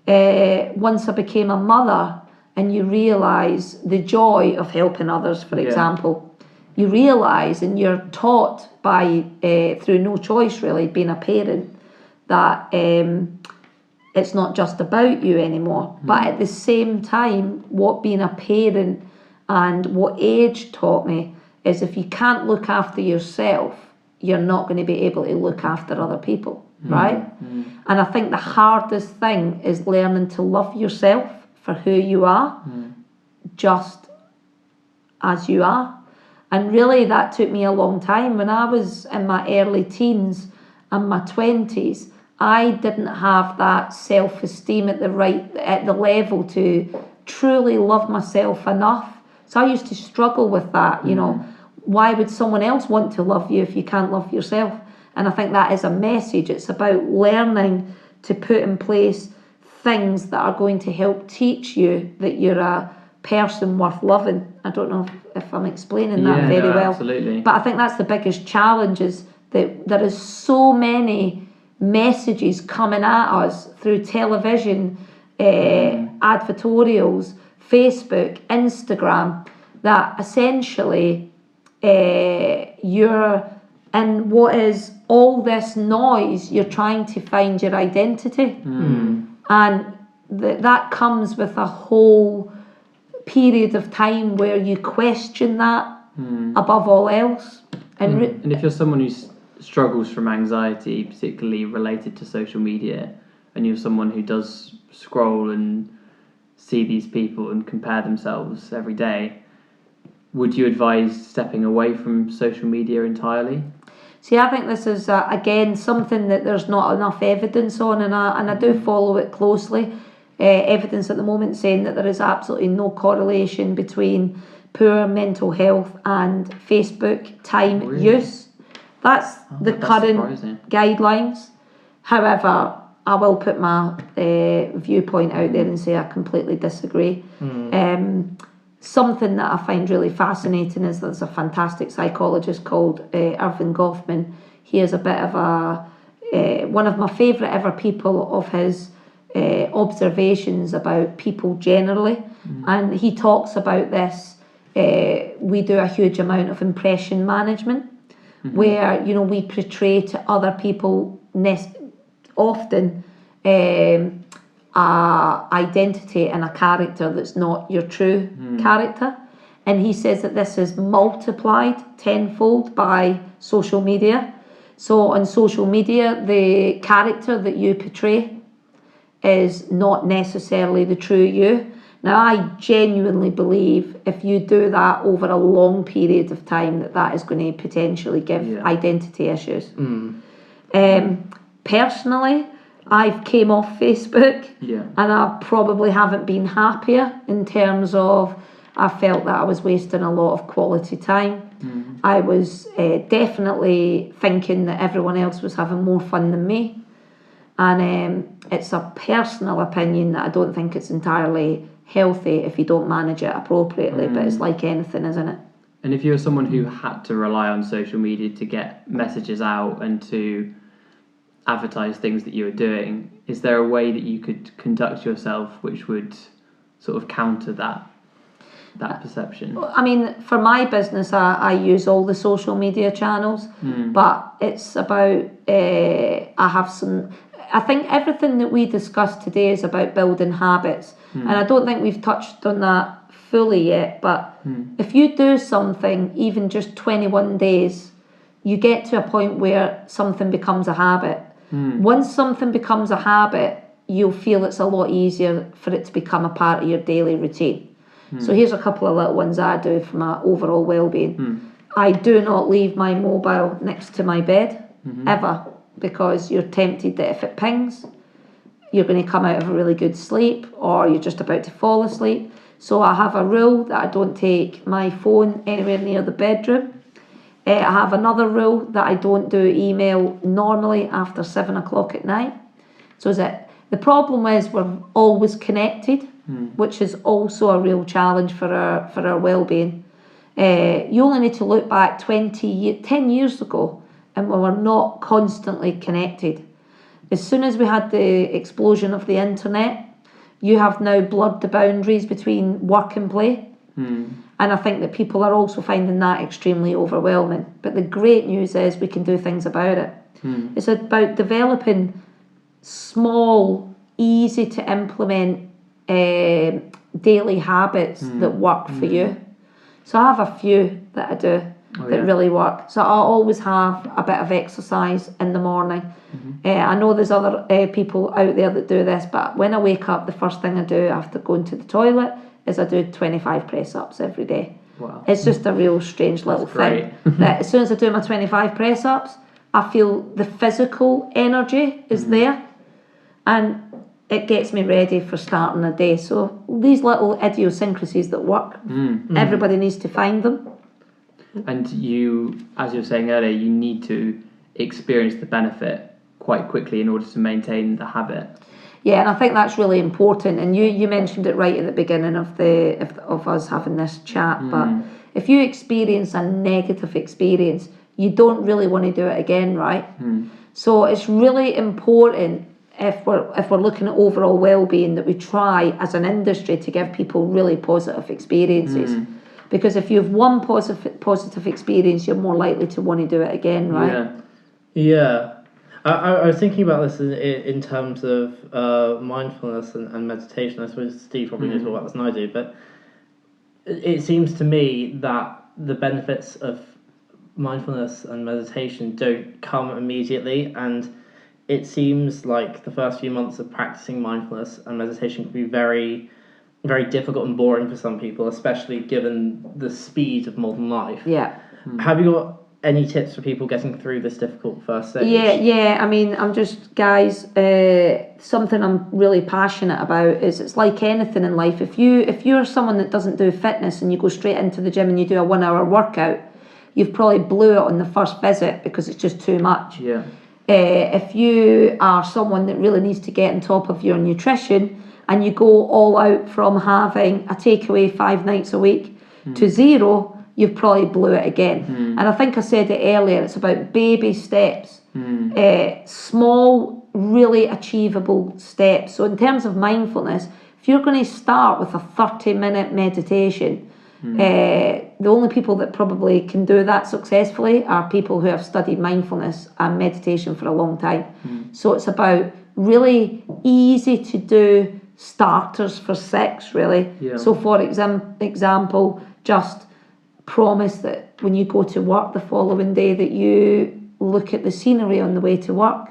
once I became a mother and you realise the joy of helping others, for example, you realise and you're taught by, through no choice really, being a parent, that it's not just about you anymore. But at the same time, what being a parent and what age taught me is if you can't look after yourself, you're not going to be able to look after other people, right? And I think the hardest thing is learning to love yourself for who you are, just as you are. And really that took me a long time. When I was in my early teens and my 20s, I didn't have that self-esteem at the level to truly love myself enough. So I used to struggle with that, you know. Why would someone else want to love you if you can't love yourself? And I think that is a message. It's about learning to put in place things that are going to help teach you that you're a person worth loving. I don't know if I'm explaining that very well. Absolutely. But I think that's the biggest challenge, is that there is so many messages coming at us through television, advertorials, Facebook, Instagram, that essentially you're in what is all this noise. You're trying to find your identity, and that comes with a whole period of time where you question that above all else. And if you're someone who struggles from anxiety, particularly related to social media, and you're someone who does scroll and see these people and compare themselves every day, would you advise stepping away from social media entirely? See, I think this is, again, something that there's not enough evidence on, and I do follow it closely. Evidence at the moment saying that there is absolutely no correlation between poor mental health and Facebook time use. That's the current surprising. guidelines. However, I will put my viewpoint out there and say I completely disagree. Something that I find really fascinating is there's a fantastic psychologist called Irving Goffman. He is a bit of one of my favourite ever people of his observations about people generally. And he talks about this. We do a huge amount of impression management, where, you know, we portray to other people often identity and a character that's not your true character. And he says that this is multiplied tenfold by social media. So on social media, the character that you portray is not necessarily the true you. Now, I genuinely believe if you do that over a long period of time, that is going to potentially give identity issues. Personally, I've came off Facebook, and I probably haven't been happier in terms of I felt that I was wasting a lot of quality time. I was definitely thinking that everyone else was having more fun than me. And it's a personal opinion that I don't think it's entirely healthy if you don't manage it appropriately, but it's like anything, isn't it? And if you're someone who had to rely on social media to get messages out and to advertise things that you were doing, is there a way that you could conduct yourself which would sort of counter that perception? I mean, for my business, I use all the social media channels, but it's about, I think everything that we discussed today is about building habits. And I don't think we've touched on that fully yet, but if you do something, even just 21 days, you get to a point where something becomes a habit. Once something becomes a habit, you'll feel it's a lot easier for it to become a part of your daily routine. So here's a couple of little ones I do for my overall well-being. I do not leave my mobile next to my bed, ever, because you're tempted that if it pings, you're going to come out of a really good sleep or you're just about to fall asleep. So I have a rule that I don't take my phone anywhere near the bedroom. I have another rule that I don't do email normally after 7 o'clock at night. So the problem is we're always connected, which is also a real challenge for our well-being. You only need to look back 10 years ago and we were not constantly connected. As soon as we had the explosion of the internet, you have now blurred the boundaries between work and play. And I think that people are also finding that extremely overwhelming. But the great news is we can do things about it. It's about developing small, easy to implement daily habits that work for you. So I have a few that I do that really work. So I always have a bit of exercise in the morning. I know there's other people out there that do this, but when I wake up, the first thing I do after going to the toilet is I do 25 press-ups every day. Wow. It's just a real strange little thing. That as soon as I do my 25 press-ups, I feel the physical energy is there, and it gets me ready for starting a day. So these little idiosyncrasies that work, everybody needs to find them. And you, as you were saying earlier, you need to experience the benefit quite quickly in order to maintain the habit. Yeah, and I think that's really important. And you mentioned it right at the beginning of us having this chat. But if you experience a negative experience, you don't really want to do it again, right? So it's really important if we're looking at overall well-being that we try as an industry to give people really positive experiences. Because if you have one positive experience, you're more likely to want to do it again, right? Yeah. I was thinking about this in terms of mindfulness and meditation. I suppose Steve probably knows more about this than I do, but it seems to me that the benefits of mindfulness and meditation don't come immediately, and it seems like the first few months of practicing mindfulness and meditation can be very, very difficult and boring for some people, especially given the speed of modern life. Yeah. Have you got any tips for people getting through this difficult first stage? Yeah. I mean, I'm just, guys, something I'm really passionate about is it's like anything in life. If you're someone that doesn't do fitness and you go straight into the gym and you do a 1 hour workout, you've probably blew it on the first visit because it's just too much. Yeah. If you are someone that really needs to get on top of your nutrition and you go all out from having a takeaway 5 nights a week to 0, you've probably blew it again. And I think I said it earlier, it's about baby steps, small, really achievable steps. So in terms of mindfulness, if you're going to start with a 30-minute meditation, the only people that probably can do that successfully are people who have studied mindfulness and meditation for a long time. So it's about really easy to do starters for 6, really. Yeah. So for example, just promise that when you go to work the following day that you look at the scenery on the way to work,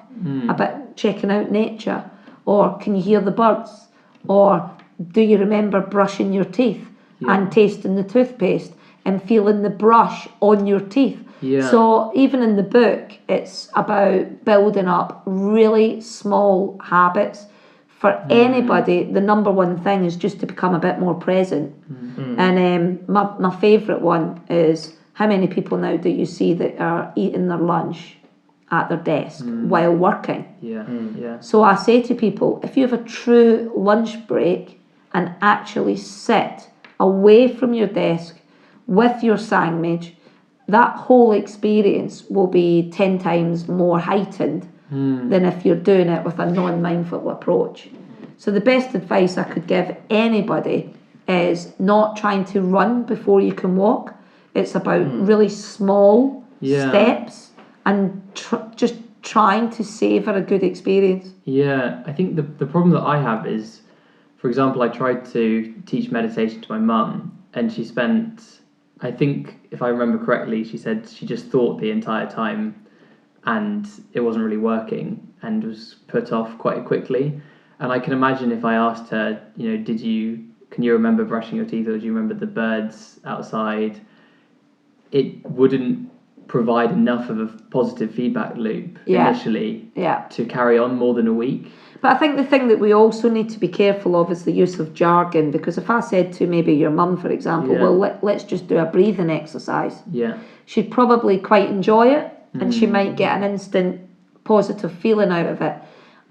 about checking out nature, or can you hear the birds, or do you remember brushing your teeth and tasting the toothpaste and feeling the brush on your teeth. So even in the book, it's about building up really small habits. For anybody, the number one thing is just to become a bit more present. And my favourite one is, how many people now do you see that are eating their lunch at their desk while working? So I say to people, if you have a true lunch break and actually sit away from your desk with your sandwich, that whole experience will be 10 times more heightened than if you're doing it with a non-mindful approach. So the best advice I could give anybody is not trying to run before you can walk. It's about really small steps and just trying to savour a good experience. Yeah, I think the problem that I have is, for example, I tried to teach meditation to my mum, and she spent, I think, if I remember correctly, she said she just thought the entire time and it wasn't really working and was put off quite quickly. And I can imagine if I asked her, you know, can you remember brushing your teeth, or do you remember the birds outside? It wouldn't provide enough of a positive feedback loop initially to carry on more than a week. But I think the thing that we also need to be careful of is the use of jargon, because if I said to maybe your mum, for example, well, let's just do a breathing exercise, she'd probably quite enjoy it, and she might get an instant positive feeling out of it.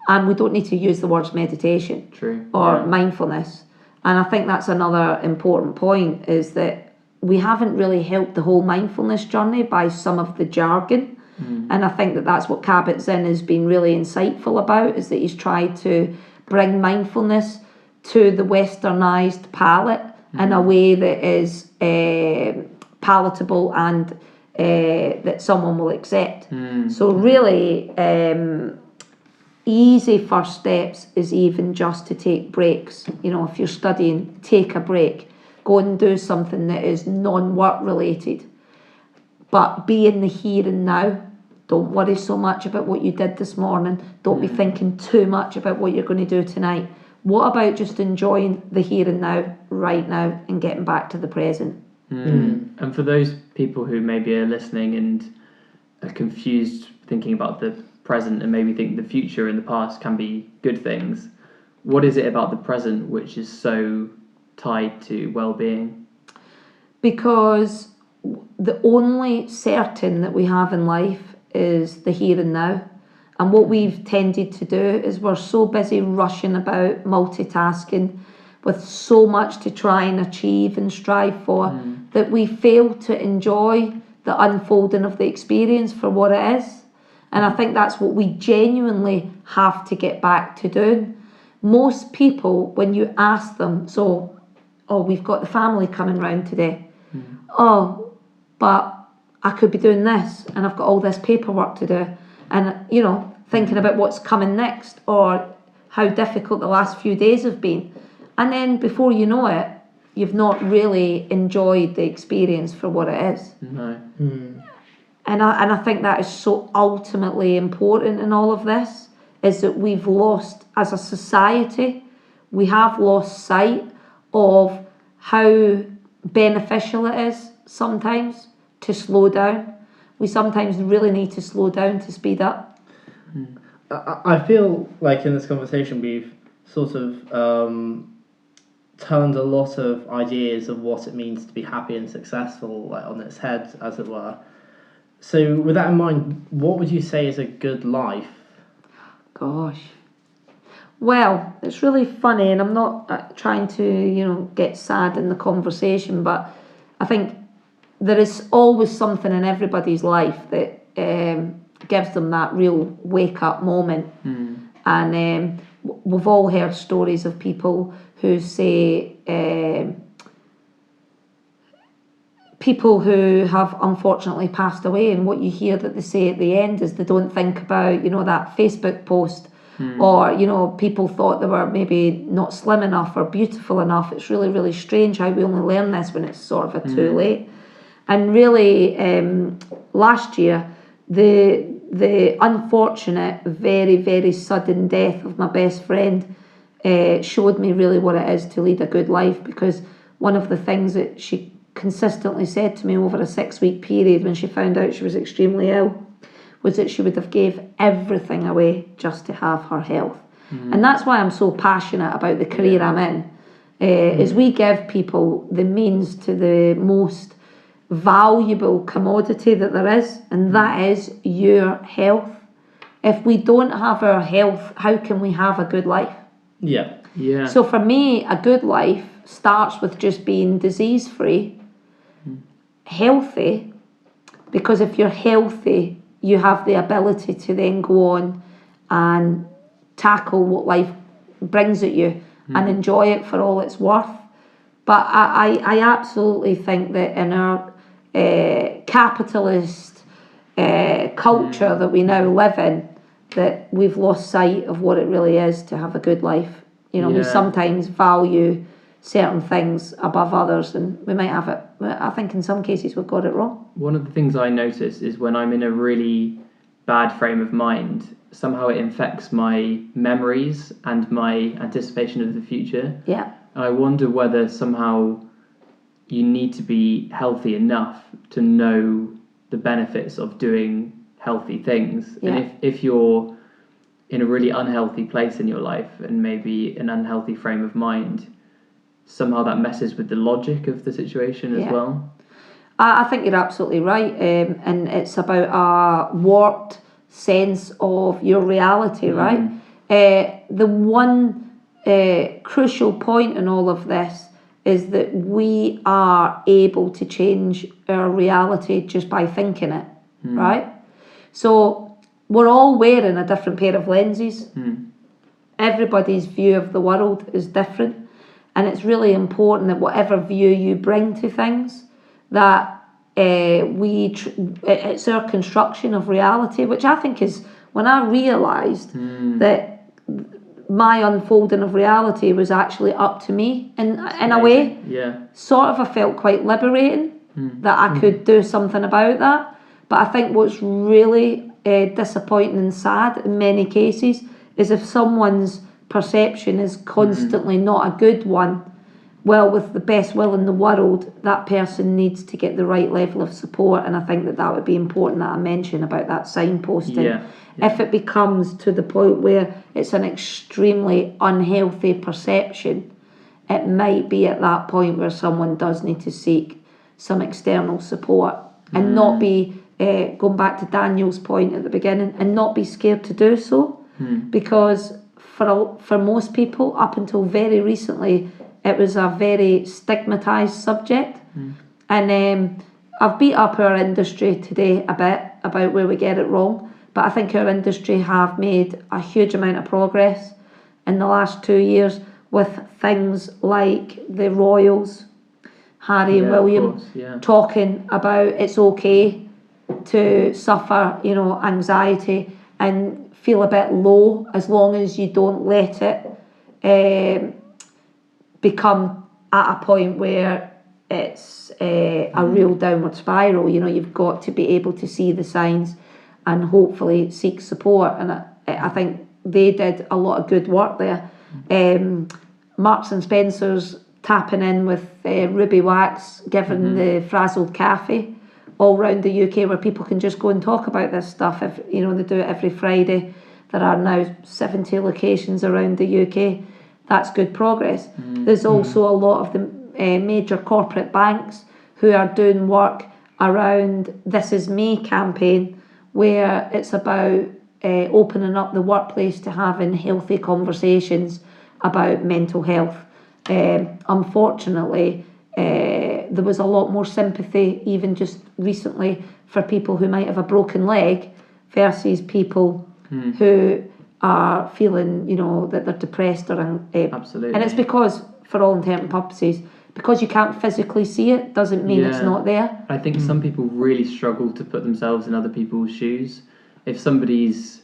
And we don't need to use the words meditation or mindfulness. And I think that's another important point, is that we haven't really helped the whole mindfulness journey by some of the jargon. And I think that that's what Kabat-Zinn has been really insightful about, is that he's tried to bring mindfulness to the westernized palate in a way that is palatable and that someone will accept. So really, easy first steps is even just to take breaks. You know, if you're studying, take a break. Go and do something that is non-work related. But be in the here and now. Don't worry so much about what you did this morning. Don't be thinking too much about what you're going to do tonight. What about just enjoying the here and now, right now, and getting back to the present? And for those people who maybe are listening and are confused, thinking about the present and maybe think the future and the past can be good things, what is it about the present which is so tied to well-being? Because the only certain that we have in life is the here and now. And what we've tended to do is we're so busy rushing about, multitasking, with so much to try and achieve and strive for, that we fail to enjoy the unfolding of the experience for what it is. And I think that's what we genuinely have to get back to doing. Most people, when you ask them, we've got the family coming round today. But I could be doing this, and I've got all this paperwork to do, and thinking about what's coming next, or how difficult the last few days have been, and then before you know it, you've not really enjoyed the experience for what it is. And I think that is so ultimately important in all of this, is that we've lost, as a society, we have lost sight of how beneficial it is sometimes to slow down. We sometimes really need to slow down to speed up. I feel like in this conversation we've sort of turned a lot of ideas of what it means to be happy and successful on its head, as it were. So with that in mind, what would you say is a good life? Gosh. Well, it's really funny, and I'm not trying to, get sad in the conversation, but I think there is always something in everybody's life that gives them that real wake-up moment. And we've all heard stories of people who say, people who have unfortunately passed away, and what you hear that they say at the end is they don't think about, that Facebook post or, you know, people thought they were maybe not slim enough or beautiful enough. It's really, really strange how we only learn this when it's sort of too late. And really, last year, the unfortunate, very, very sudden death of my best friend showed me really what it is to lead a good life, because one of the things that she consistently said to me over a 6-week period when she found out she was extremely ill was that she would have gave everything away just to have her health. And that's why I'm so passionate about the career I'm in, is we give people the means to the most valuable commodity that there is, and that is your health. If we don't have our health, how can we have a good life? Yeah. So for me, a good life starts with just being disease-free, healthy, because if you're healthy, you have the ability to then go on and tackle what life brings at you and enjoy it for all it's worth. But I absolutely think that in our capitalist culture that we now live in, that we've lost sight of what it really is to have a good life. You know, we sometimes value certain things above others, and we might have it. I think in some cases we've got it wrong. One of the things I notice is when I'm in a really bad frame of mind, somehow it infects my memories and my anticipation of the future. Yeah. And I wonder whether somehow you need to be healthy enough to know the benefits of doing healthy things. Yeah. And if you're in a really unhealthy place in your life and maybe an unhealthy frame of mind, somehow that messes with the logic of the situation as well. I think you're absolutely right, and it's about a warped sense of your reality, right? The one crucial point in all of this is that we are able to change our reality just by thinking it, right? So we're all wearing a different pair of lenses. Everybody's view of the world is different. And it's really important that whatever view you bring to things, that it's our construction of reality, which I think is when I realised that my unfolding of reality was actually up to me in a way. Sort of I felt quite liberating that I could do something about that. But I think what's really disappointing and sad in many cases is if someone's perception is constantly not a good one, well, with the best will in the world, that person needs to get the right level of support. And I think that would be important that I mention about that signposting. If it becomes to the point where it's an extremely unhealthy perception, it might be at that point where someone does need to seek some external support and not be, going back to Daniel's point at the beginning, and not be scared to do so. Because for most people, up until very recently, it was a very stigmatised subject. And I've beat up our industry today a bit about where we get it wrong, but I think our industry have made a huge amount of progress in the last 2 years with things like the Royals, Harry and William, talking about it's okay to suffer, you know, anxiety and feel a bit low as long as you don't let it become at a point where it's a real downward spiral. You know, you've got to be able to see the signs and hopefully seek support. And I think they did a lot of good work there. Marks and Spencer's tapping in with Ruby Wax, giving the Frazzled Cafe all around the UK where people can just go and talk about this stuff. If you know, they do it every Friday. There are now 70 locations around the UK. That's good progress. There's also a lot of the major corporate banks who are doing work around This Is Me campaign, where it's about opening up the workplace to having healthy conversations about mental health. Unfortunately, there was a lot more sympathy even just recently for people who might have a broken leg versus people who are feeling, you know, that they're depressed or absolutely. And it's because, for all intent and purposes, because you can't physically see it doesn't mean it's not there. I think some people really struggle to put themselves in other people's shoes. If somebody's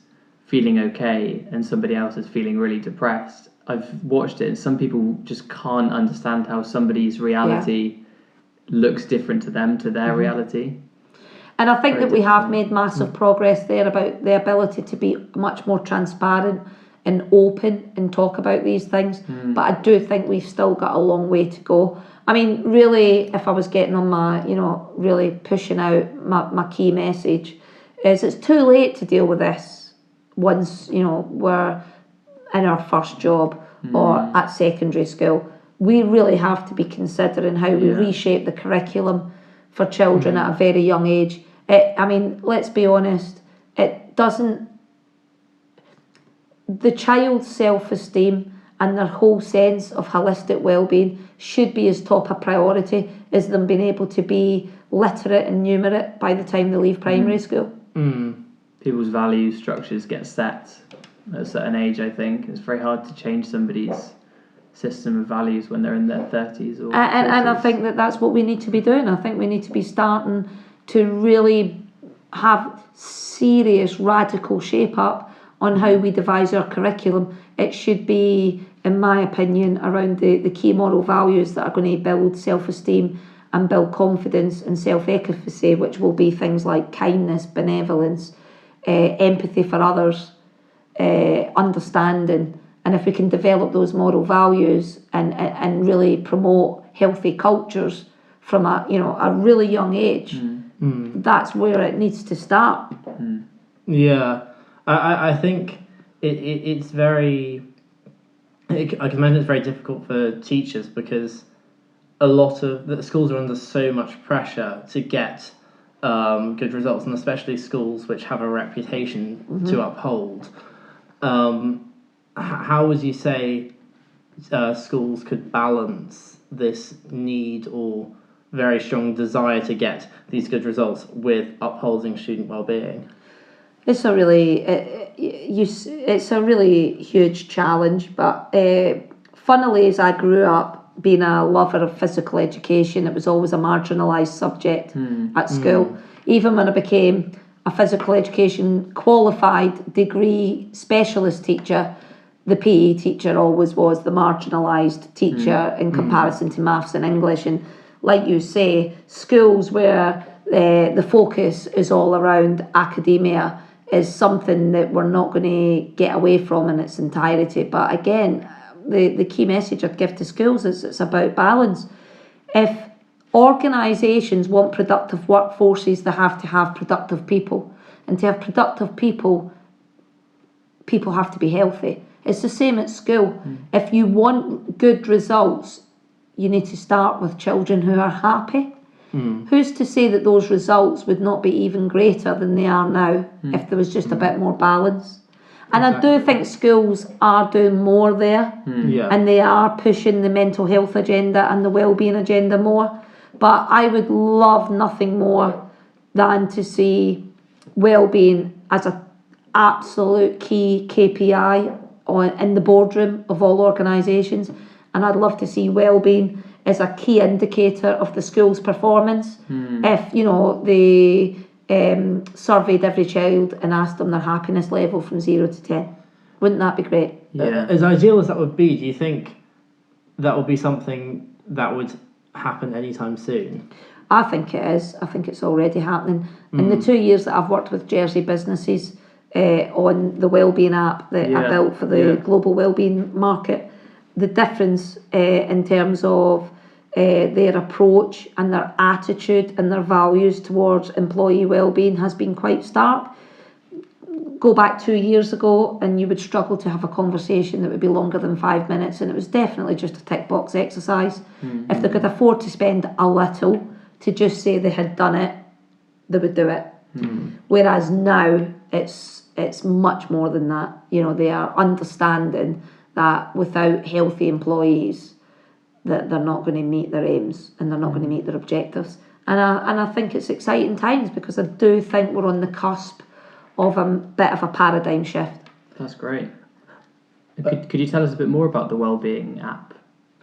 feeling okay and somebody else is feeling really depressed. I've watched it and some people just can't understand how somebody's reality looks different to them, to their reality. And I think Very that we have different. made massive progress there about the ability to be much more transparent and open and talk about these things. But I do think we've still got a long way to go. I mean, really, if I was getting on my, really pushing out my key message, is it's too late to deal with this once, we're in our first job or at secondary school. We really have to be considering how we reshape the curriculum for children at a very young age. Let's be honest, the child's self-esteem and their whole sense of holistic well-being should be as top a priority as them being able to be literate and numerate by the time they leave primary school. People's value structures get set at a certain age, I think. It's very hard to change somebody's system of values when they're in their 30s or 40s. And I think that's what we need to be doing. I think we need to be starting to really have serious radical shape up on how we devise our curriculum. It should be, in my opinion, around the key moral values that are going to build self-esteem and build confidence and self-efficacy, which will be things like kindness, benevolence, empathy for others, understanding. And if we can develop those moral values and really promote healthy cultures from a really young age, that's where it needs to start. Yeah, I think it's very... I can imagine it's very difficult for teachers because a lot of the schools are under so much pressure to get good results, and especially schools which have a reputation to uphold. How would you say schools could balance this need or very strong desire to get these good results with upholding student well-being? It's a really huge challenge, but funnily, as I grew up being a lover of physical education, it was always a marginalised subject at school. Even when I became a physical education qualified degree specialist teacher, the PE teacher always was the marginalised teacher in comparison to maths and English. And like you say, schools where the focus is all around academia is something that we're not going to get away from in its entirety. But again, the key message I'd give to schools is it's about balance. If organisations want productive workforces, they have to have productive people. And to have productive people, people have to be healthy. It's the same at school. If you want good results, you need to start with children who are happy. Who's to say that those results would not be even greater than they are now if there was just a bit more balance? And exactly. I do think schools are doing more there, and they are pushing the mental health agenda and the wellbeing agenda more. But I would love nothing more than to see wellbeing as an absolute key KPI in the boardroom of all organisations, and I'd love to see wellbeing as a key indicator of the school's performance. If they surveyed every child and asked them their happiness level from 0 to 10, wouldn't that be great? Yeah. As ideal as that would be, do you think that would be something that would happen anytime soon? I think it is. I think it's already happening. In the 2 years that I've worked with Jersey businesses on the Wellbeing app that I built for the global wellbeing market, the difference in terms of their approach and their attitude and their values towards employee wellbeing has been quite stark. Go back 2 years ago and you would struggle to have a conversation that would be longer than 5 minutes, and it was definitely just a tick box exercise. If they could afford to spend a little to just say they had done it, they would do it. Whereas now it's much more than that. They are understanding that without healthy employees, that they're not going to meet their aims and they're not going to meet their objectives. And I think it's exciting times because I do think we're on the cusp of a bit of a paradigm shift. That's great. Could you tell us a bit more about the Wellbeing app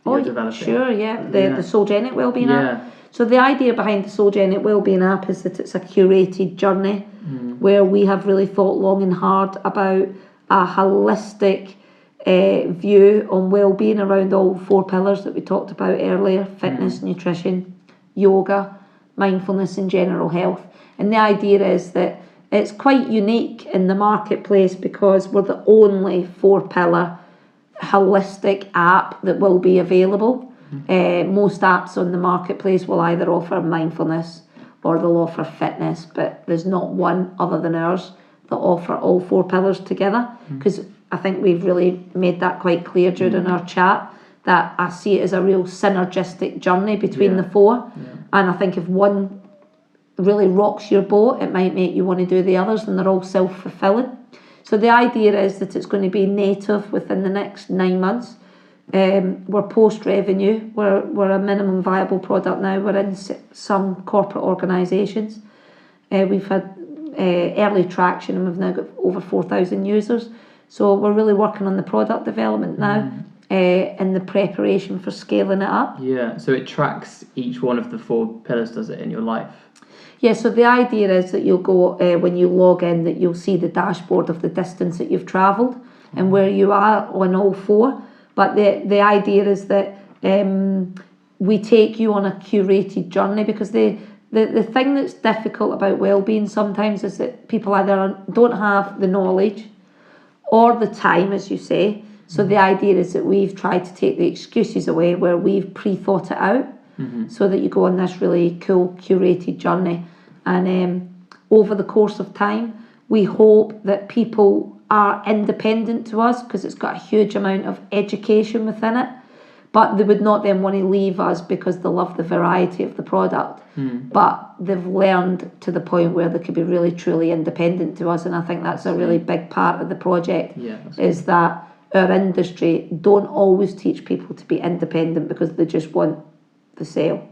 that you're developing? Sure, the Soulgenic Wellbeing app. So the idea behind the Soulgenic Wellbeing app is that it's a curated journey where we have really thought long and hard about a holistic view on well-being around all 4 pillars that we talked about earlier: fitness, nutrition, yoga, mindfulness and general health. And the idea is that it's quite unique in the marketplace because we're the only 4-pillar holistic app that will be available. Most apps on the marketplace will either offer mindfulness or they'll offer fitness, but there's not one other than ours that offer all 4 pillars together, because I think we've really made that quite clear during our chat, that I see it as a real synergistic journey between the 4. And I think if one really rocks your boat, it might make you want to do the others, and they're all self-fulfilling. So the idea is that it's going to be native within the next 9 months. We're post-revenue, we're a minimum viable product now, we're in some corporate organisations. We've had early traction and we've now got over 4,000 users. So we're really working on the product development now and the preparation for scaling it up. Yeah, so it tracks each one of the 4 pillars, does it, in your life? Yeah, so the idea is that you'll go, when you log in, that you'll see the dashboard of the distance that you've travelled and where you are on all 4. But the idea is that we take you on a curated journey, because the thing that's difficult about wellbeing sometimes is that people either don't have the knowledge or the time, as you say. So the idea is that we've tried to take the excuses away, where we've pre-thought it out, so that you go on this really cool curated journey. And over the course of time, we hope that people are independent to us, because it's got a huge amount of education within it, but they would not then want to leave us because they love the variety of the product, but they've learned to the point where they could be really truly independent to us. And I think that's a really big part of the project, is that our industry don't always teach people to be independent because they just want the sale,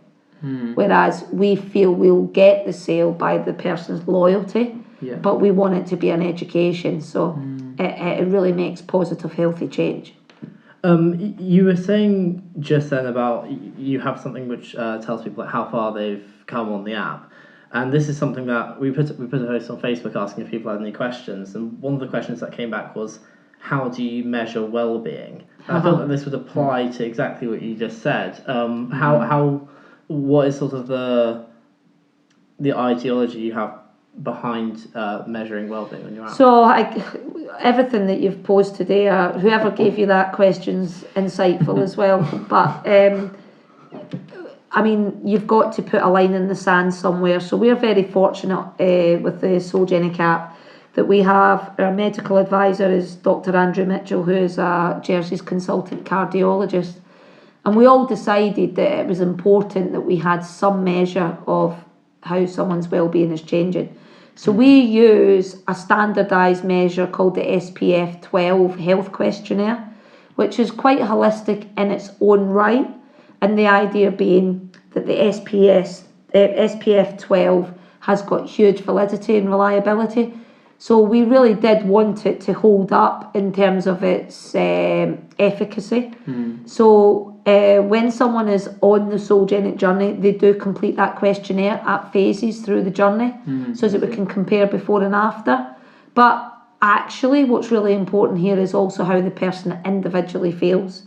whereas we feel we'll get the sale by the person's loyalty, but we want it to be an education, so it really makes positive, healthy change. You were saying just then about you have something which tells people how far they've come on the app, and this is something that we put a post on Facebook asking if people had any questions, and one of the questions that came back was, how do you measure well-being? And I feel that this would apply to exactly what you just said. What is sort of the ideology you have behind measuring well-being when you're out? So everything that you've posed today, whoever gave you that question's insightful as well, but I mean, you've got to put a line in the sand somewhere. So we're very fortunate with the Soulgenic app that we have, our medical advisor is Dr. Andrew Mitchell, who is a Jersey's consultant cardiologist, and we all decided that it was important that we had some measure of how someone's well-being is changing. So we use a standardised measure called the SPF 12 health questionnaire, which is quite holistic in its own right, and the idea being that the SPF 12 has got huge validity and reliability. So we really did want it to hold up in terms of its efficacy. So when someone is on the Soulgenic journey, they do complete that questionnaire at phases through the journey, so that we can compare before and after. But actually, what's really important here is also how the person individually feels.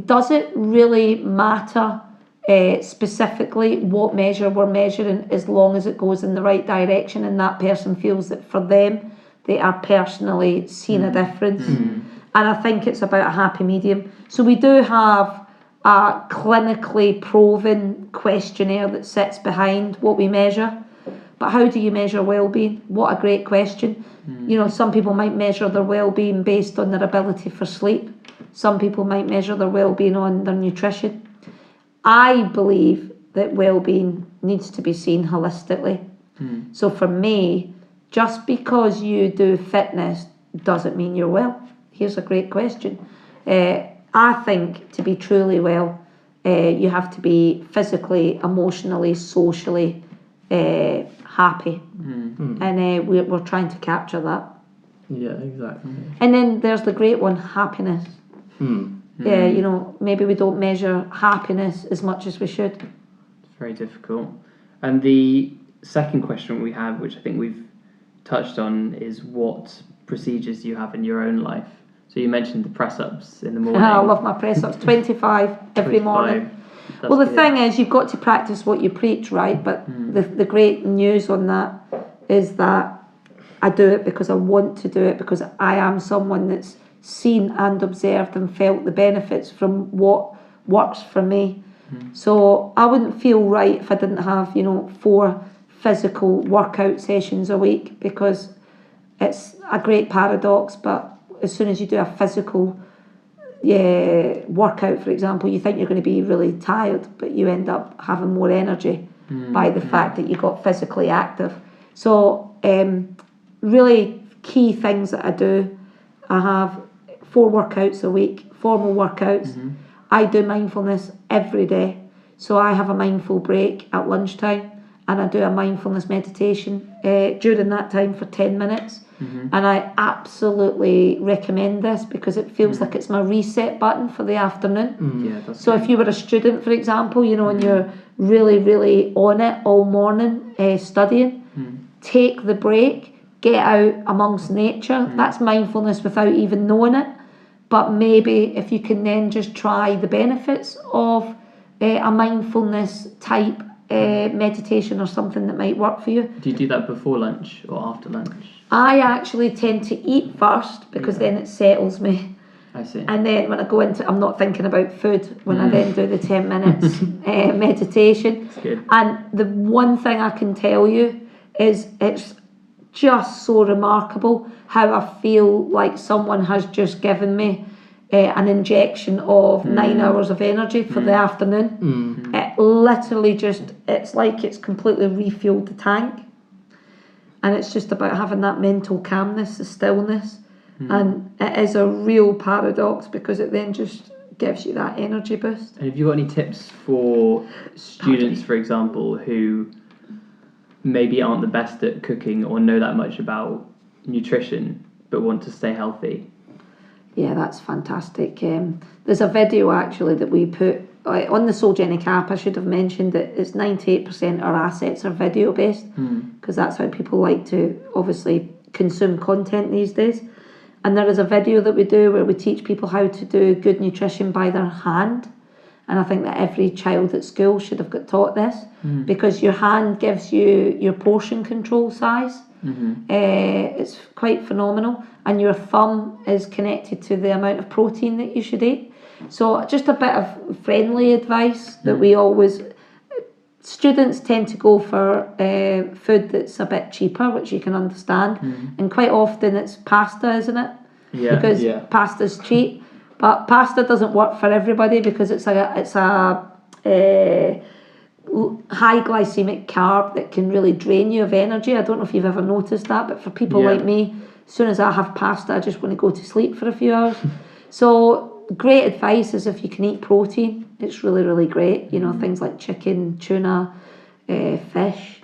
Does it really matter specifically what measure we're measuring, as long as it goes in the right direction and that person feels that for them they are personally seeing a difference? And I think it's about a happy medium. So we do have a clinically proven questionnaire that sits behind what we measure. But how do you measure well-being? What a great question. You know, some people might measure their well-being based on their ability for sleep. Some people might measure their well-being on their nutrition. I believe that well-being needs to be seen holistically. So for me, just because you do fitness doesn't mean you're well. Here's a great question. I think to be truly well, you have to be physically, emotionally, socially happy. And we're trying to capture that. Yeah, exactly. And then there's the great one, happiness. Yeah, you know, maybe we don't measure happiness as much as we should. very difficult. And the second question we have, which I think we've touched on, is what procedures do you have in your own life? So you mentioned the press-ups in the morning. I love my press-ups, 25 every morning. Well, the thing is, you've got to practice what you preach, right? But the great news on that is that I do it because I want to do it, because I am someone that's seen and observed and felt the benefits from what works for me. So I wouldn't feel right if I didn't have, 4 physical workout sessions a week, because it's a great paradox. But as soon as you do a physical workout, for example, you think you're going to be really tired, but you end up having more energy by the fact that you got physically active. So really key things that I do, I have 4 workouts a week, formal workouts. I do mindfulness every day. So I have a mindful break at lunchtime, and I do a mindfulness meditation during that time for 10 minutes. And I absolutely recommend this because it feels like it's my reset button for the afternoon. So if you were a student, for example, and you're really, really on it all morning studying, take the break, get out amongst nature. That's mindfulness without even knowing it. But maybe if you can then just try the benefits of a mindfulness type meditation or something that might work for you. Do you do that before lunch or after lunch? I actually tend to eat first, because then it settles me. I see. And then when I go into, I'm not thinking about food when I then do the 10 minutes meditation. That's good. And the one thing I can tell you is it's just so remarkable how I feel like someone has just given me an injection of 9 hours of energy for the afternoon. It literally just, it's like it's completely refueled the tank. And it's just about having that mental calmness, the stillness. And it is a real paradox, because it then just gives you that energy boost. And have you got any tips for students, for example, who maybe aren't the best at cooking or know that much about nutrition but want to stay healthy? Yeah, that's fantastic. There's a video actually that we put on the Soulgenic app. I should have mentioned that it's 98% of our assets are video based, because that's how people like to obviously consume content these days. And there is a video that we do where we teach people how to do good nutrition by their hand. And I think that every child at school should have got taught this, because your hand gives you your portion control size. It's quite phenomenal. And your thumb is connected to the amount of protein that you should eat. So just a bit of friendly advice that we always... Students tend to go for food that's a bit cheaper, which you can understand. And quite often it's pasta, isn't it? Because pasta's cheap. But pasta doesn't work for everybody, because it's a high glycemic carb that can really drain you of energy. I don't know if you've ever noticed that, but for people like me, as soon as I have pasta, I just want to go to sleep for a few hours. So great advice is if you can eat protein, it's really, really great. Things like chicken, tuna, fish,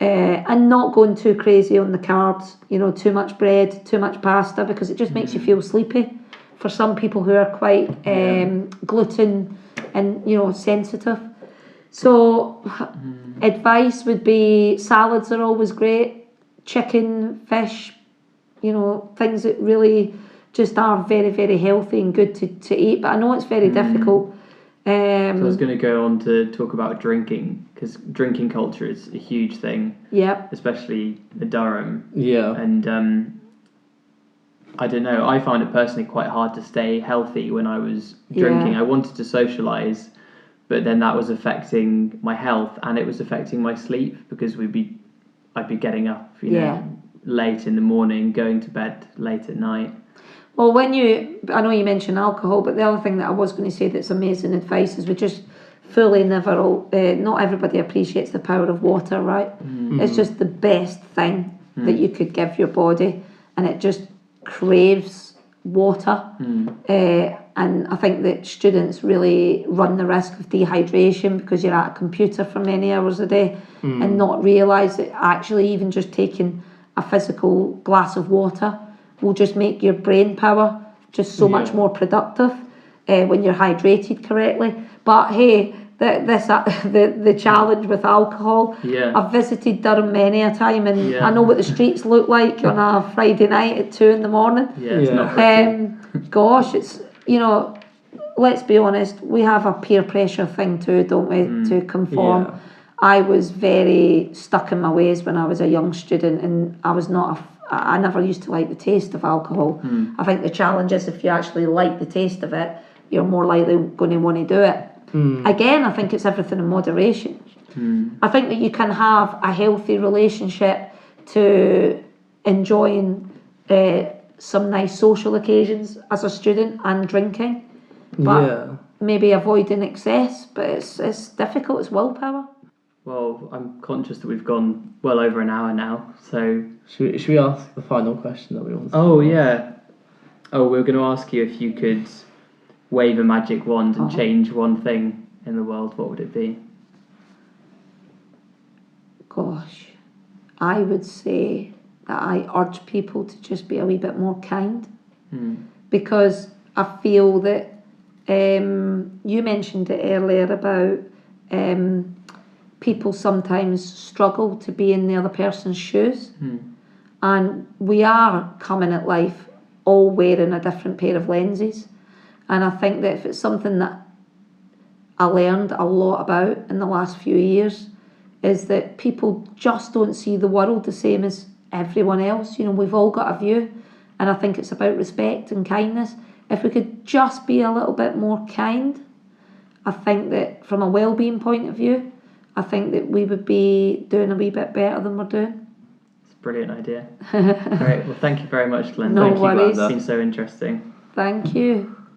and not going too crazy on the carbs. Too much bread, too much pasta, because it just makes you feel sleepy. For some people who are quite gluten and sensitive. So advice would be salads are always great, chicken, fish, things that really just are very, very healthy and good to eat. But I know it's very difficult. So I was going to go on to talk about drinking, because drinking culture is a huge thing. Yeah. Especially in Durham. Yeah. And I don't know, I found it personally quite hard to stay healthy when I was drinking. I wanted to socialise, but then that was affecting my health, and it was affecting my sleep, because I'd be getting up, late in the morning, going to bed late at night. Well, I know you mentioned alcohol, but the other thing that I was going to say that's amazing advice is we just fully not everybody appreciates the power of water, right? It's just the best thing that you could give your body, and it just craves water. And I think that students really run the risk of dehydration, because you're at a computer for many hours a day and not realise that actually even just taking a physical glass of water will just make your brain power just so much more productive when you're hydrated correctly. But hey, the challenge with alcohol. Yeah. I've visited Durham many a time, and Yeah. I know what the streets look like on a Friday night at 2 a.m. Yeah, it's not pretty. Gosh, it's, you know, let's be honest, we have a peer pressure thing too, don't we, to conform. Yeah. I was very stuck in my ways when I was a young student, and I was not I never used to like the taste of alcohol. I think the challenge is if you actually like the taste of it, you're more likely going to want to do it. Again, I think it's everything in moderation. I think that you can have a healthy relationship to enjoying some nice social occasions as a student and drinking, but maybe avoiding excess. But it's difficult. It's willpower. Well, I'm conscious that we've gone well over an hour now, so... Should we ask the final question that we want to Oh, ask? yeah. Oh, we were going to ask you if you could wave a magic wand and change one thing in the world, what would it be? Gosh, I would say that I urge people to just be a wee bit more kind, because I feel that you mentioned it earlier about people sometimes struggle to be in the other person's shoes, and we are coming at life all wearing a different pair of lenses, and I think that if it's something that I learned a lot about in the last few years, is that people just don't see the world the same as everyone else. You know, we've all got a view, and I think it's about respect and kindness. If we could just be a little bit more kind, I think that from a well-being point of view, I think that we would be doing a wee bit better than we're doing. It's a brilliant idea. Great. Well, thank you very much, Glenda. No Thank you, worries. Glenda. It's been so interesting. Thank you.